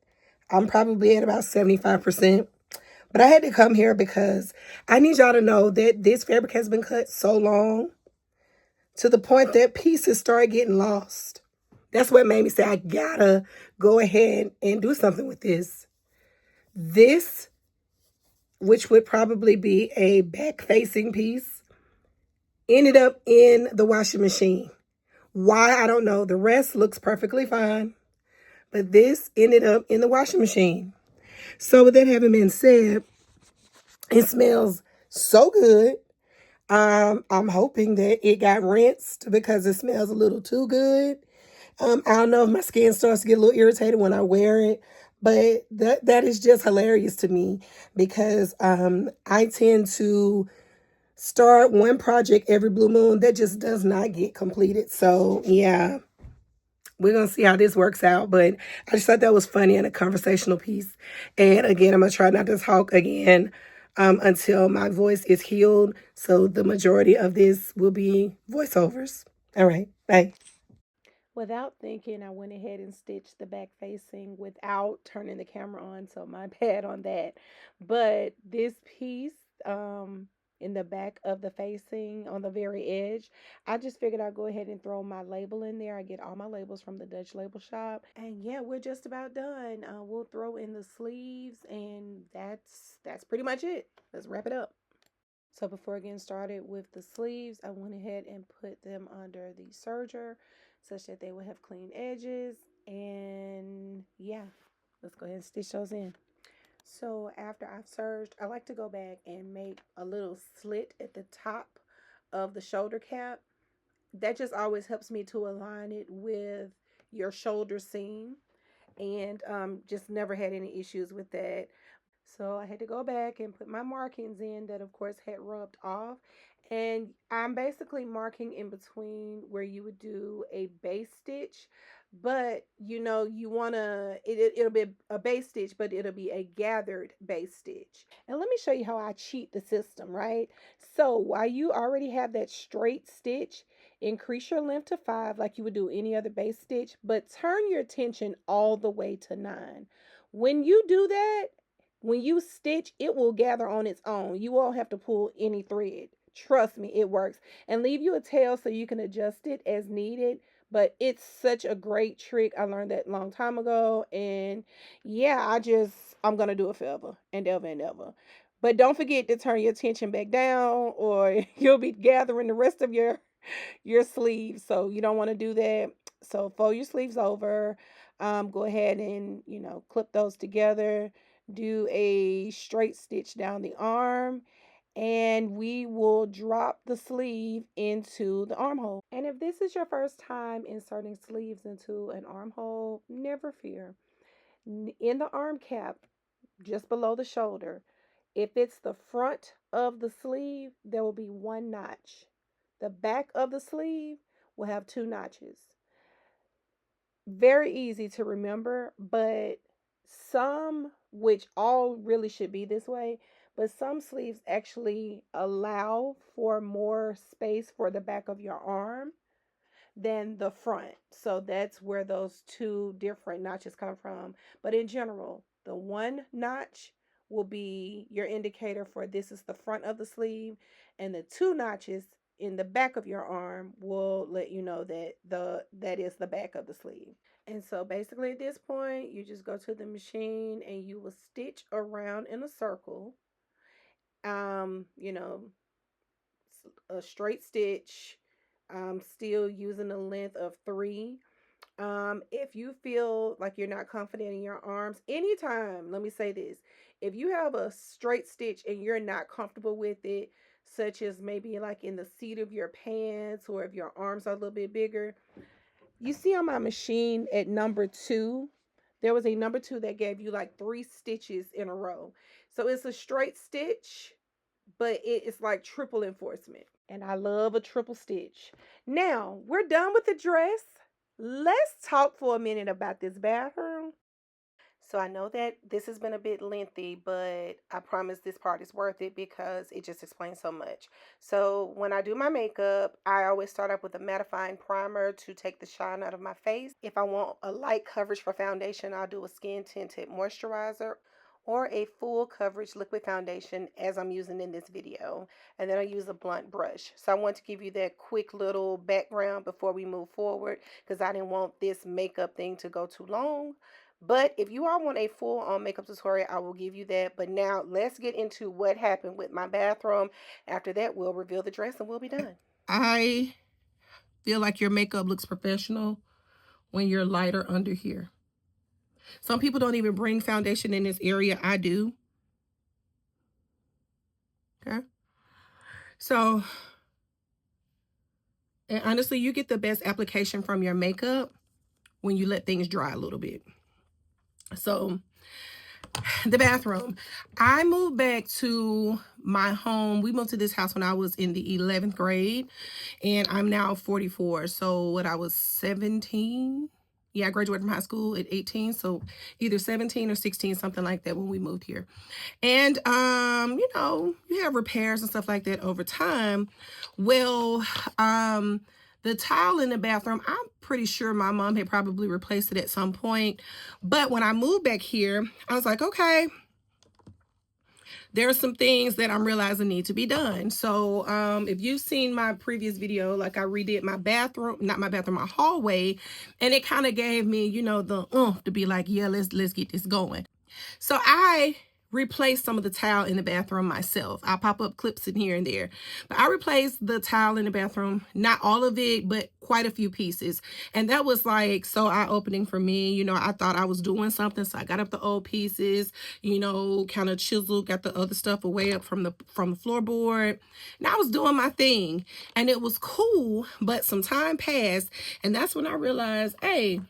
I'm probably at about 75%. But I had to come here because I need y'all to know that this fabric has been cut so long to the point that pieces start getting lost. That's what made me say I gotta go ahead and do something with this. This, which would probably be a back-facing piece, ended up in the washing machine. Why, I don't know. The rest looks perfectly fine. But this ended up in the washing machine. So with that having been said, it smells so good. I'm hoping that it got rinsed because it smells a little too good. I don't know if my skin starts to get a little irritated when I wear it, but that is just hilarious to me because I tend to start one project every blue moon that just does not get completed. So yeah, we're gonna see how this works out. But I just thought that was funny and a conversational piece. And again, I'm gonna try not to talk again until my voice is healed. So the majority of this will be voiceovers. All right, bye. Without thinking, I went ahead and stitched the back facing without turning the camera on, so my bad on that. But this piece, in the back of the facing on the very edge, I just figured I'd go ahead and throw my label in there. I get all my labels from the Dutch Label Shop. And yeah, we're just about done. We'll throw in the sleeves, and that's pretty much it. Let's wrap it up. So before getting started with the sleeves, I went ahead and put them under the serger such that they would have clean edges. And yeah, let's go ahead and stitch those in. So after I've serged, I like to go back and make a little slit at the top of the shoulder cap. That just always helps me to align it with your shoulder seam, and just never had any issues with that. So I had to go back and put my markings in that, of course, had rubbed off. And I'm basically marking in between where you would do a base stitch, but you want to, it'll be a base stitch, but it'll be a gathered base stitch. And let me show you how I cheat the system, right? So while you already have that straight stitch, increase your length to 5 like you would do any other base stitch, but turn your tension all the way to 9. When you do that, when you stitch, it will gather on its own. You won't have to pull any thread. Trust me, it works. And leave you a tail so you can adjust it as needed. But it's such a great trick. I learned that a long time ago. And yeah, I'm going to do it forever and ever and ever. But don't forget to turn your tension back down, or you'll be gathering the rest of your sleeves. So you don't want to do that. So fold your sleeves over. Go ahead and clip those together. Do a straight stitch down the arm, and we will drop the sleeve into the armhole. And if this is your first time inserting sleeves into an armhole, never fear. In the arm cap, just below the shoulder, if it's the front of the sleeve, there will be one notch. The back of the sleeve will have two notches. Very easy to remember, but some, which all really should be this way, but some sleeves actually allow for more space for the back of your arm than the front. So that's where those two different notches come from. But in general, the one notch will be your indicator for this is the front of the sleeve, and the two notches in the back of your arm will let you know that that is the back of the sleeve. And so basically at this point, you just go to the machine and you will stitch around in a circle. You know, a straight stitch. Still using a length of 3. If you feel like you're not confident in your arms, anytime, let me say this, if you have a straight stitch and you're not comfortable with it, such as maybe like in the seat of your pants, or if your arms are a little bit bigger, you see on my machine at number 2, there was a number 2 that gave you like 3 stitches in a row. So it's a straight stitch, but it's like triple enforcement. And I love a triple stitch. Now, we're done with the dress. Let's talk for a minute about this bathroom. So I know that this has been a bit lengthy, but I promise this part is worth it because it just explains so much. So when I do my makeup, I always start up with a mattifying primer to take the shine out of my face. If I want a light coverage for foundation, I'll do a skin tinted moisturizer or a full coverage liquid foundation as I'm using in this video. And then I use a blunt brush. So I want to give you that quick little background before we move forward because I didn't want this makeup thing to go too long. But if you all want a full on makeup tutorial, I will give you that. But now let's get into what happened with my bathroom. After that, we'll reveal the dress and we'll be done. I feel like your makeup looks professional when you're lighter under here. Some people don't even bring foundation in this area. I do. Okay. So, and honestly, you get the best application from your makeup when you let things dry a little bit. So, the bathroom. I moved back to my home. We moved to this house when I was in the 11th grade, and I'm now 44. So, what, I was 17? Yeah, I graduated from high school at 18. So, either 17 or 16, something like that when we moved here. And, you know, you have repairs and stuff like that over time. Well, the tile in the bathroom, I'm pretty sure my mom had probably replaced it at some point. But when I moved back here, I was like, okay, there are some things that I'm realizing need to be done. So if you've seen my previous video, like I redid my bathroom, not my bathroom, my hallway, and it kind of gave me, you know, the to be like, yeah, let's get this going. So I replaced some of the tile in the bathroom myself. I pop up clips in here and there, but I replaced the tile in the bathroom, not all of it, but quite a few pieces. And that was like so eye-opening for me. You know, I thought I was doing something, so I got up the old pieces, you know, kind of chiseled, got the other stuff away up from the floorboard. And I was doing my thing, and it was cool. But some time passed, and that's when I realized, hey,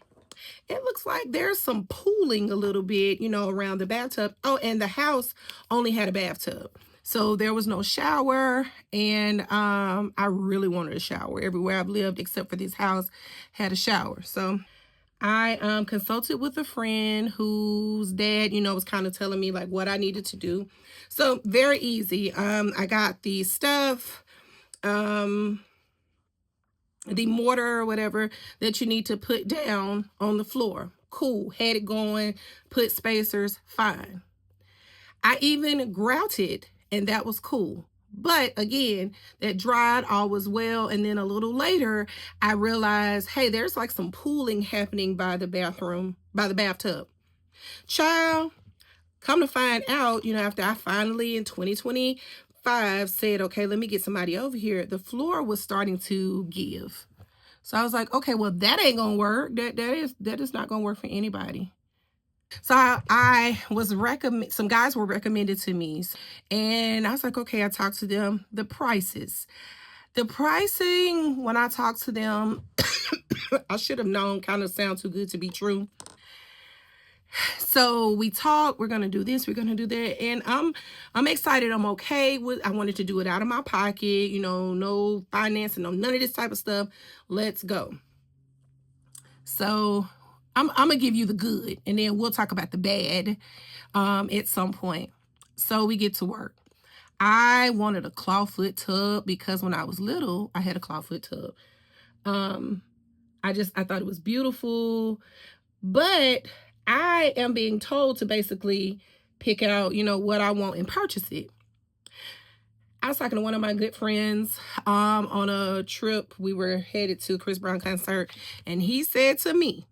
it looks like there's some pooling a little bit, you know, around the bathtub. Oh, and the house only had a bathtub. So there was no shower, and I really wanted a shower. Everywhere I've lived except for this house had a shower. So I consulted with a friend whose dad, you know, was kind of telling me like what I needed to do. So very easy. I got the stuff, the mortar or whatever that you need to put down on the floor. Cool. Had it going, put spacers, fine. I even grouted, and that was cool. But again, that dried, all was well. And then a little later, I realized, hey, there's like some pooling happening by the bathroom, by the bathtub. Child, come to find out, you know, after I finally in 2025 said, okay, let me get somebody over here, the floor was starting to give. So I was like, okay, well, that ain't gonna work. That is not gonna work for anybody. So I was some guys were recommended to me, and I was like, okay, I talked to them. The pricing when I talked to them, I should have known, kind of sound too good to be true. So we talked, we're gonna do this, we're gonna do that, and I'm excited. I'm okay with. I wanted to do it out of my pocket, you know, no financing, no none of this type of stuff. Let's go. So I'm gonna give you the good, and then we'll talk about the bad at some point. So we get to work. I wanted a clawfoot tub because when I was little, I had a clawfoot tub. I thought it was beautiful, but I am being told to basically pick out, you know, what I want and purchase it. I was talking to one of my good friends on a trip. We were headed to Chris Brown concert, and he said to me,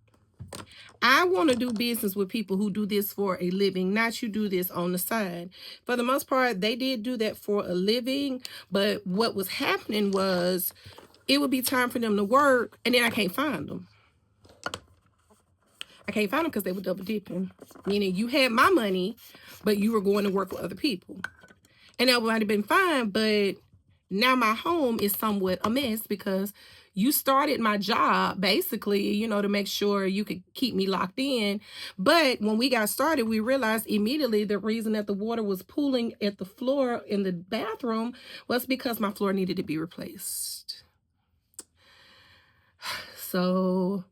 I want to do business with people who do this for a living, not you do this on the side. For the most part, they did do that for a living, but what was happening was it would be time for them to work, and then I can't find them. I can't find them because they were double dipping, meaning you had my money, but you were going to work with other people. And that might have been fine, but now my home is somewhat a mess because you started my job basically, you know, to make sure you could keep me locked in. But when we got started, we realized immediately the reason that the water was pooling at the floor in the bathroom was because my floor needed to be replaced. So,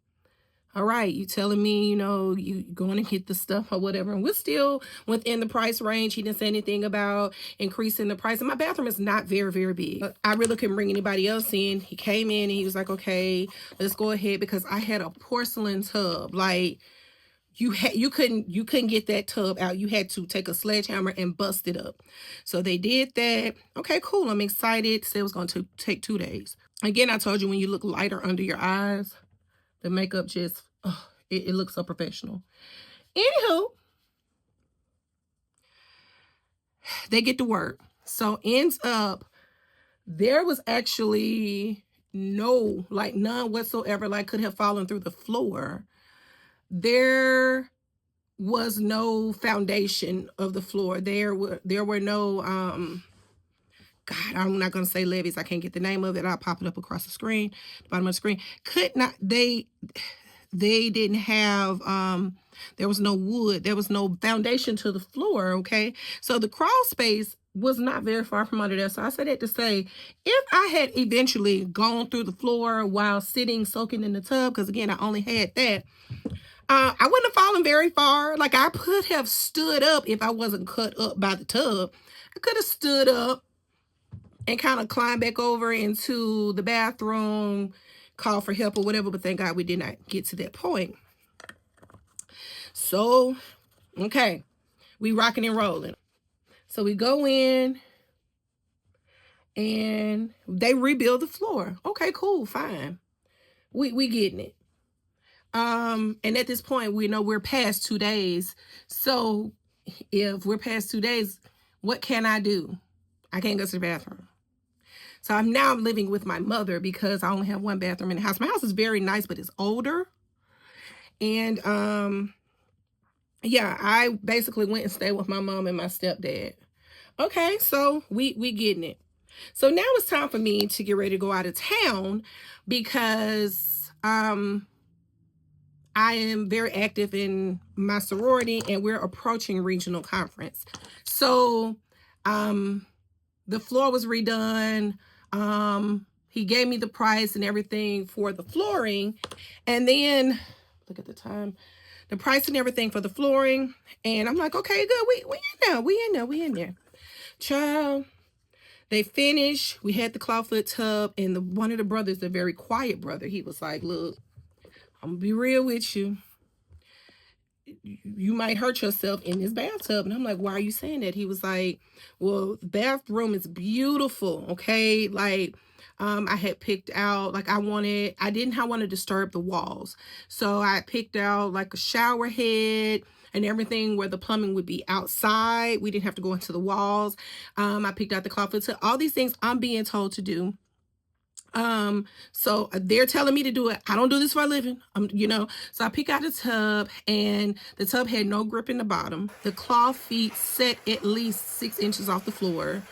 all right, you telling me, you know, you going to get the stuff or whatever, and we're still within the price range. He didn't say anything about increasing the price, and my bathroom is not very, very big. I really couldn't bring anybody else in. He came in and he was like, okay, let's go ahead, because I had a porcelain tub. Like, you couldn't get that tub out. You had to take a sledgehammer and bust it up. So they did that. Okay, cool. I'm excited. Said it was going to take 2 days. Again, I told you, when you look lighter under your eyes, the makeup just, it looks so professional. Anywho, they get to work. So ends up, there was actually none whatsoever, like could have fallen through the floor. There was no foundation of the floor. There were no, God, I'm not going to say levees. I can't get the name of it. I'll pop it up across the screen, the bottom of the screen. They didn't have, there was no wood. There was no foundation to the floor, okay? So the crawl space was not very far from under there. So I said that to say, if I had eventually gone through the floor while sitting, soaking in the tub, because again, I only had that, I wouldn't have fallen very far. Like, I could have stood up if I wasn't cut up by the tub. I could have stood up and kind of climbed back over into the bathroom, call for help or whatever, but thank God we did not get to that point. So, okay, we rocking and rolling. So we go in and they rebuild the floor. Okay, cool, fine. We getting it. And at this point, we know we're past 2 days. So if we're past 2 days, what can I do? I can't go to the bathroom. So I'm now living with my mother because I only have one bathroom in the house. My house is very nice, but it's older. And yeah, I basically went and stayed with my mom and my stepdad. Okay, so we getting it. So now it's time for me to get ready to go out of town because I am very active in my sorority and we're approaching regional conference. So the floor was redone. He gave me the price and everything for the flooring. And then, look at the time, the price and everything for the flooring. And I'm like, okay, good. We in there. Child, they finished. We had the clawfoot tub. And one of the brothers, the very quiet brother, he was like, look, I'm going to be real with you. You might hurt yourself in this bathtub. And I'm like, why are you saying that? He was like, well, the bathroom is beautiful. Okay. Like, I had picked out, like, I didn't want to disturb the walls. So I picked out like a shower head and everything where the plumbing would be outside. We didn't have to go into the walls. I picked out the clawfoot tub. All these things I'm being told to do. So they're telling me to do it. I don't do this for a living. So I pick out a tub and the tub had no grip in the bottom. The claw feet set at least 6 inches off the floor.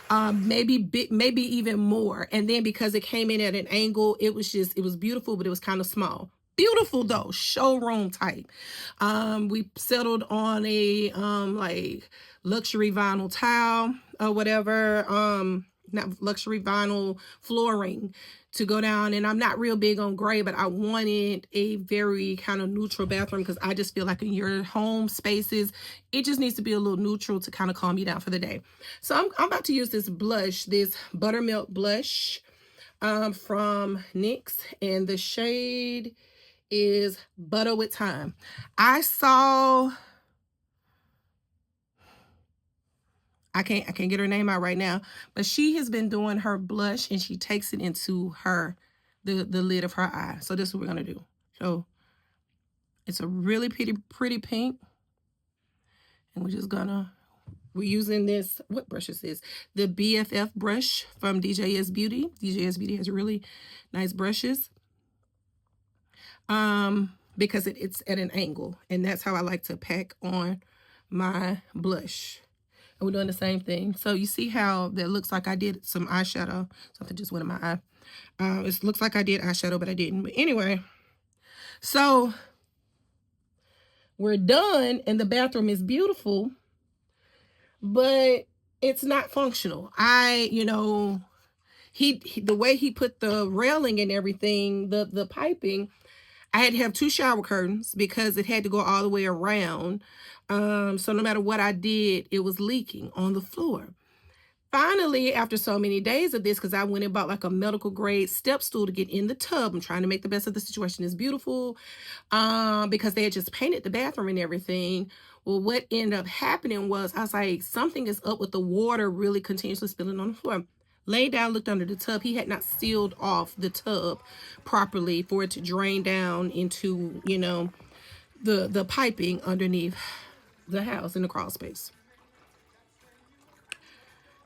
Maybe even more. And then because it came in at an angle, it was beautiful, but it was kind of small. Beautiful though, showroom type. We settled on a, like luxury vinyl tile or whatever. Not luxury vinyl flooring to go down. And I'm not real big on gray, but I wanted a very kind of neutral bathroom because I just feel like in your home spaces, it just needs to be a little neutral to kind of calm you down for the day. So I'm about to use this blush, this buttermilk blush from NYX, and the shade is Butter with Time. I can't get her name out right now, but she has been doing her blush and she takes it into the lid of her eye. So this is what we're gonna do. So It's a really pretty pink. And we're using this, what brush is this? The BFF brush from DJS Beauty. DJS Beauty has really nice brushes. Because it's at an angle, and that's how I like to pack on my blush. And we're doing the same thing. So you see how that looks like I did some eyeshadow. Something just went in my eye. It looks like I did eyeshadow, but I didn't. But anyway, so we're done, and the bathroom is beautiful, but it's not functional. The way he put the railing and everything, the piping, I had to have 2 shower curtains because it had to go all the way around. So no matter what I did, it was leaking on the floor. Finally, after so many days of this, because I went and bought like a medical grade step stool to get in the tub. I'm trying to make the best of the situation. It's beautiful because they had just painted the bathroom and everything. Well, what ended up happening was I was like, something is up with the water really continuously spilling on the floor. Laid down, looked under the tub. He had not sealed off the tub properly for it to drain down into, the piping underneath the house in the crawl space.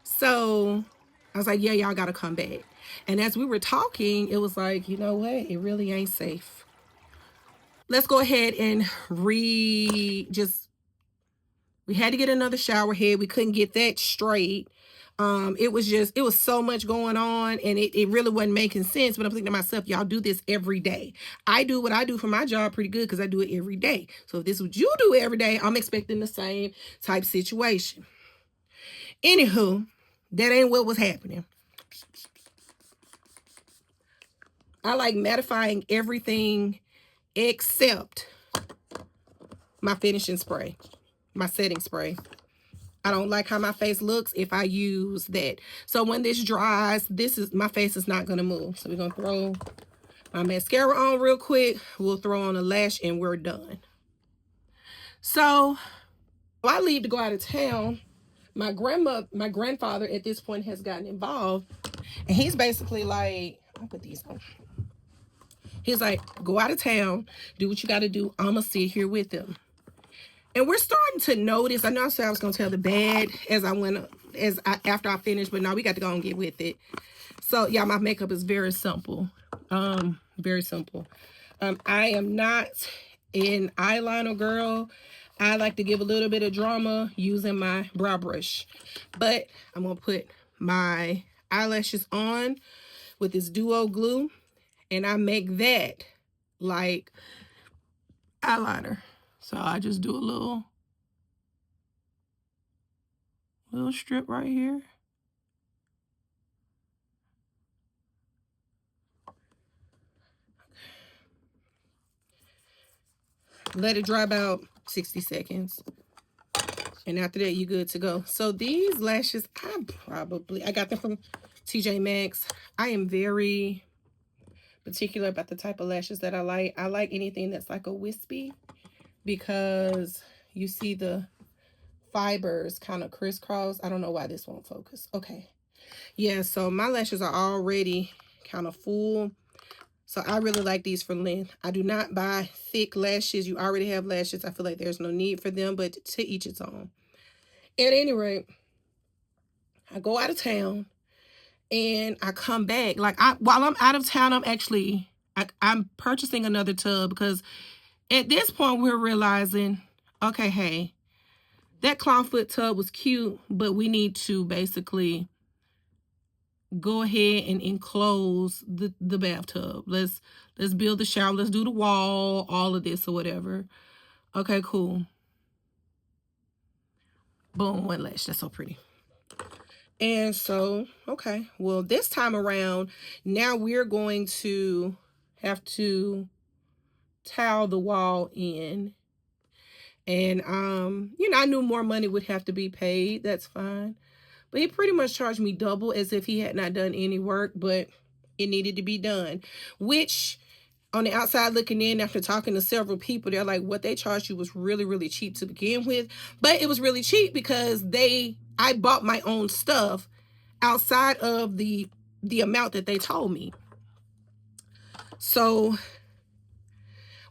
So I was like, yeah, y'all got to come back. And as we were talking, it was like, you know what? It really ain't safe. Let's go ahead and we had to get another shower head. We couldn't get that straight. It was so much going on, and it really wasn't making sense. But I'm thinking to myself, y'all do this every day. I do what I do for my job pretty good because I do it every day. So if this is what you do every day, I'm expecting the same type situation. Anywho, that ain't what was happening. I like mattifying everything except my finishing spray, my setting spray. I don't like how my face looks if I use that. So when this dries, my face is not going to move. So we're going to throw my mascara on real quick. We'll throw on a lash and we're done. So I leave to go out of town. My grandfather at this point has gotten involved. And he's basically like, I'll put these on. He's like, go out of town, do what you got to do. I'm going to sit here with them. And we're starting to notice. I know I said I was going to tell the bad after I finished, but no, we got to go and get with it. So, yeah, my makeup is very simple. Very simple. I am not an eyeliner girl. I like to give a little bit of drama using my brow brush. But I'm going to put my eyelashes on with this duo glue. And I make that like eyeliner. So I just do a little strip right here. Let it dry about 60 seconds. And after that, you're good to go. So these lashes, I got them from TJ Maxx. I am very particular about the type of lashes that I like. I like anything that's like a wispy because you see the fibers kind of crisscross. I don't know why this won't focus. Okay. Yeah, so my lashes are already kind of full. So I really like these for length. I do not buy thick lashes. You already have lashes. I feel like there's no need for them, but to each its own. At any rate, I go out of town and I come back. Like while I'm out of town, I'm purchasing another tub because at this point we're realizing, okay, hey, that clawfoot tub was cute, but we need to basically go ahead and enclose the bathtub. Let's build the shower. Let's do the wall, all of this or whatever. Okay, cool. Boom, one lash. That's so pretty. And so, okay, well, this time around, now we're going to have to towel the wall in. And, I knew more money would have to be paid. That's fine. But he pretty much charged me double as if he had not done any work, but it needed to be done. Which, on the outside looking in, after talking to several people, they're like, what they charged you was really, really cheap to begin with. But it was really cheap because I bought my own stuff outside of the amount that they told me. So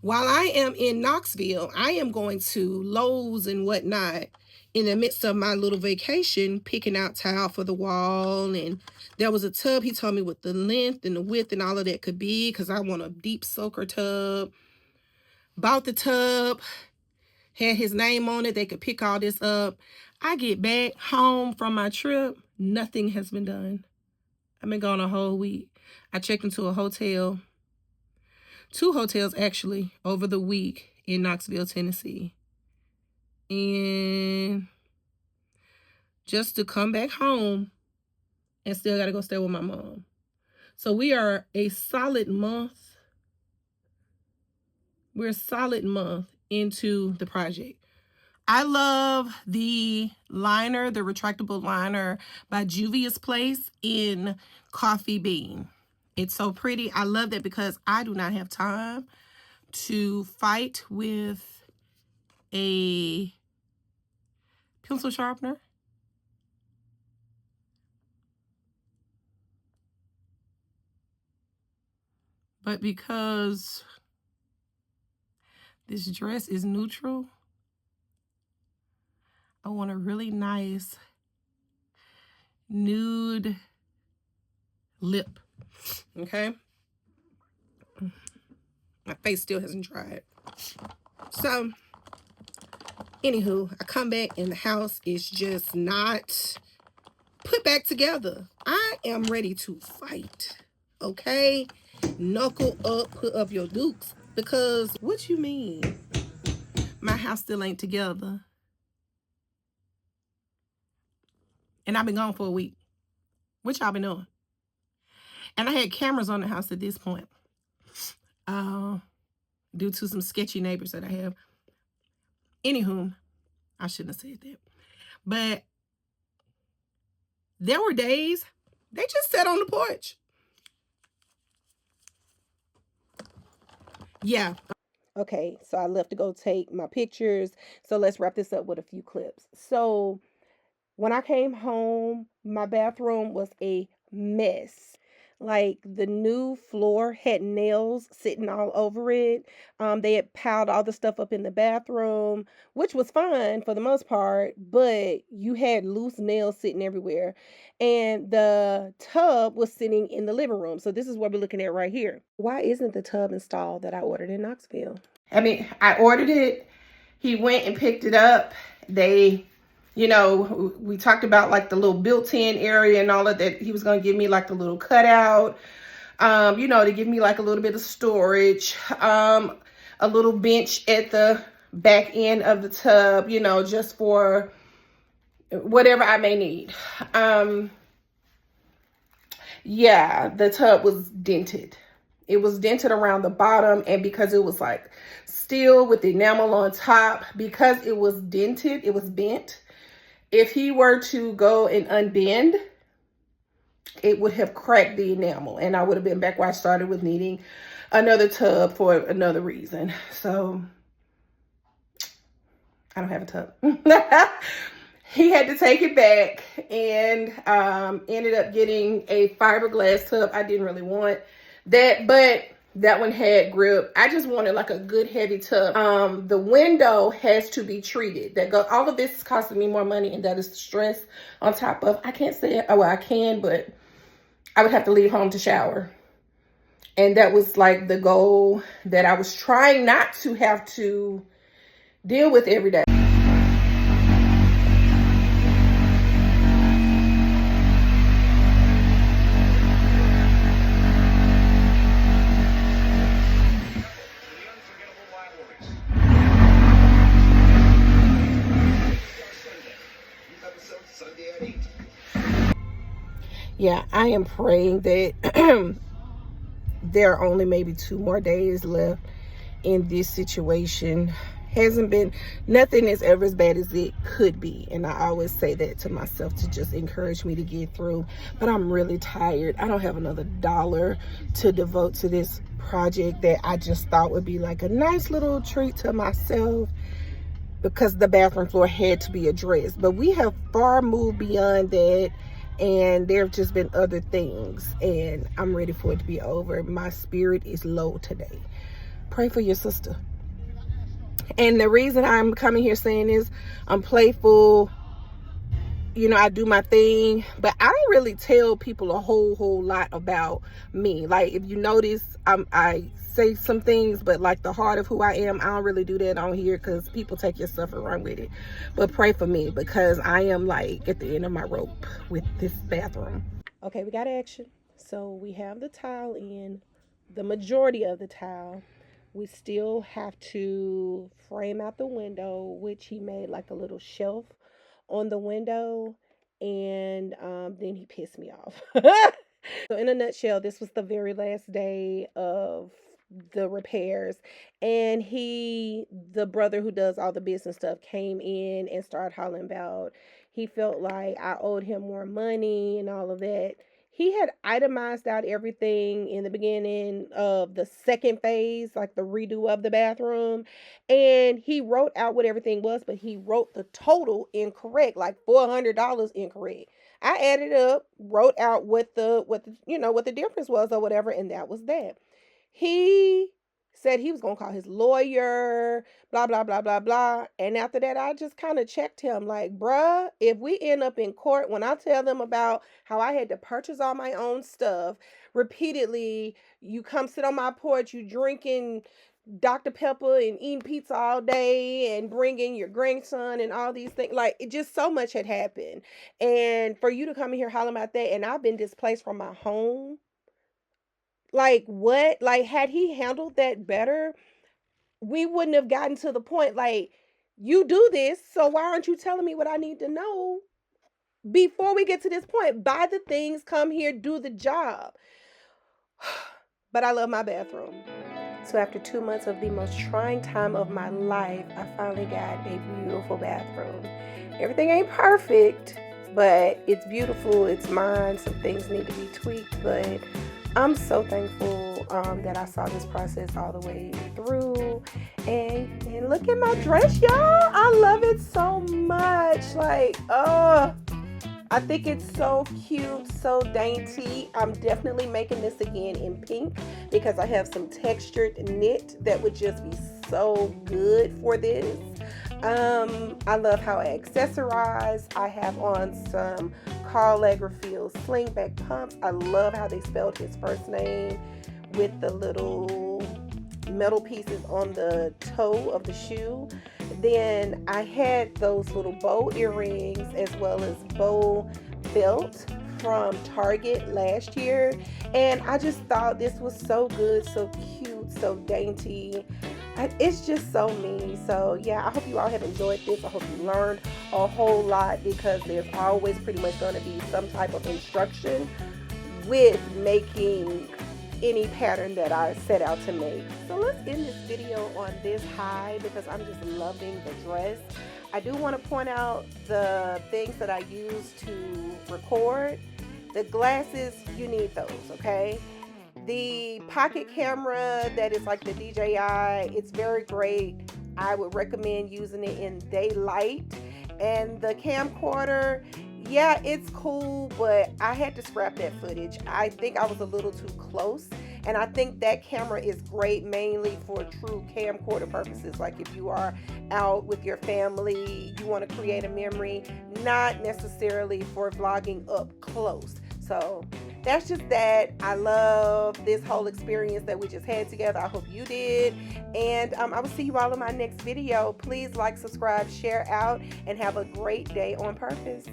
While I am in Knoxville, I am going to Lowe's and whatnot in the midst of my little vacation, picking out tile for the wall. And there was a tub, he told me, with the length and the width and all of that could be, because I want a deep soaker tub. Bought the tub, had his name on it. They could pick all this up. I get back home from my trip. Nothing has been done. I've been gone a whole week. I checked into a hotel, 2 hotels actually, over the week in Knoxville, Tennessee. And just to come back home and still got to go stay with my mom. So we are a solid month. We're a solid month into the project. I love the liner, the retractable liner by Juvia's Place in Coffee Bean. It's so pretty. I love that because I do not have time to fight with a pencil sharpener. But because this dress is neutral, I want a really nice nude lip, okay? My face still hasn't dried. So, anywho, I come back and the house is just not put back together. I am ready to fight, okay? Knuckle up, put up your dukes, because what you mean? My house still ain't together. And I've been gone for a week. What y'all been doing? And I had cameras on the house at this point. Due to some sketchy neighbors that I have. Anywho, I shouldn't have said that. But there were days they just sat on the porch. Yeah. Okay, so I left to go take my pictures. So let's wrap this up with a few clips. So when I came home, my bathroom was a mess. Like, the new floor had nails sitting all over it. They had piled all the stuff up in the bathroom, which was fine for the most part, but you had loose nails sitting everywhere. And the tub was sitting in the living room. So this is what we're looking at right here. Why isn't the tub installed that I ordered in Knoxville? I mean, I ordered it. He went and picked it up. They, you know, we talked about like the little built-in area and all of that. He was going to give me like the little cutout, you know, to give me like a little bit of storage, a little bench at the back end of the tub, you know, just for whatever I may need. Yeah, the tub was dented. It was dented around the bottom, and because it was like steel with the enamel on top, because it was dented, it was bent. If he were to go and unbend, it would have cracked the enamel, and I would have been back where I started with needing another tub for another reason. So I don't have a tub. He had to take it back and ended up getting a fiberglass tub. I didn't really want that, but that one had grip. I just wanted like a good heavy tub. The window has to be treated. All of this is costing me more money, and that is the stress on top of, I can't say it. Oh, well, I can, but I would have to leave home to shower. And that was like the goal that I was trying not to have to deal with every day. Yeah, I am praying that there are only maybe 2 more days left in this situation. Nothing is ever as bad as it could be. And I always say that to myself to just encourage me to get through. But I'm really tired. I don't have another dollar to devote to this project that I just thought would be like a nice little treat to myself, because the bathroom floor had to be addressed. But we have far moved beyond that. And there have just been other things, and I'm ready for it to be over. My spirit is low today. Pray for your sister. And the reason I'm coming here saying is I'm playful. You know, I do my thing, but I don't really tell people a whole lot about me. Like, if you notice, I say some things, but like the heart of who I am, I don't really do that on here because people take your stuff and run with it. But pray for me because I am like at the end of my rope with this bathroom. Okay, we got action. So we have the tile in, the majority of the tile. We still have to frame out the window, which he made like a little shelf on the window, and then he pissed me off. So in a nutshell, this was the very last day of the repairs, and the brother who does all the business stuff, came in and started hollering about he felt like I owed him more money and all of that. He had itemized out everything in the beginning of the second phase, like the redo of the bathroom, and he wrote out what everything was, but he wrote the total incorrect, like $400 incorrect. I added up, wrote out what the difference was or whatever, and that was that. He said he was gonna call his lawyer, blah blah blah blah blah. And after that, I just kind of checked him, like, bruh, if we end up in court, when I tell them about how I had to purchase all my own stuff repeatedly, you come sit on my porch, you drinking Dr. Pepper and eating pizza all day and bringing your grandson and all these things. Like, it just so much had happened. And for you to come in here hollering about that, and I've been displaced from my home. Like, what? Like, had he handled that better, we wouldn't have gotten to the point. Like, you do this, so why aren't you telling me what I need to know before we get to this point? Buy the things, come here, do the job. But I love my bathroom. So after 2 months of the most trying time of my life, I finally got a beautiful bathroom. Everything ain't perfect, but it's beautiful. It's mine. Some things need to be tweaked, but I'm so thankful that I saw this process all the way through. And look at my dress, y'all. I love it so much. Like, I think it's so cute, so dainty. I'm definitely making this again in pink because I have some textured knit that would just be so good for this. I love how I accessorize. I have on some Karl Lagerfeld slingback pumps. I love how they spelled his first name with the little metal pieces on the toe of the shoe. Then I had those little bow earrings as well as bow belt from Target last year, and I just thought this was so good, so cute, so dainty. It's just so me. So yeah, I hope you all have enjoyed this. I hope you learned a whole lot because there's always pretty much going to be some type of instruction with making any pattern that I set out to make. So let's end this video on this high because I'm just loving the dress. I do want to point out the things that I use to record. The glasses, you need those, okay? The pocket camera that is like the DJI, it's very great. I would recommend using it in daylight. And the camcorder, yeah, it's cool, but I had to scrap that footage. I think I was a little too close, and I think that camera is great mainly for true camcorder purposes. Like if you are out with your family, you want to create a memory, not necessarily for vlogging up close. So that's just that. I love this whole experience that we just had together. I hope you did. And I will see you all in my next video. Please like, subscribe, share out, and have a great day on purpose.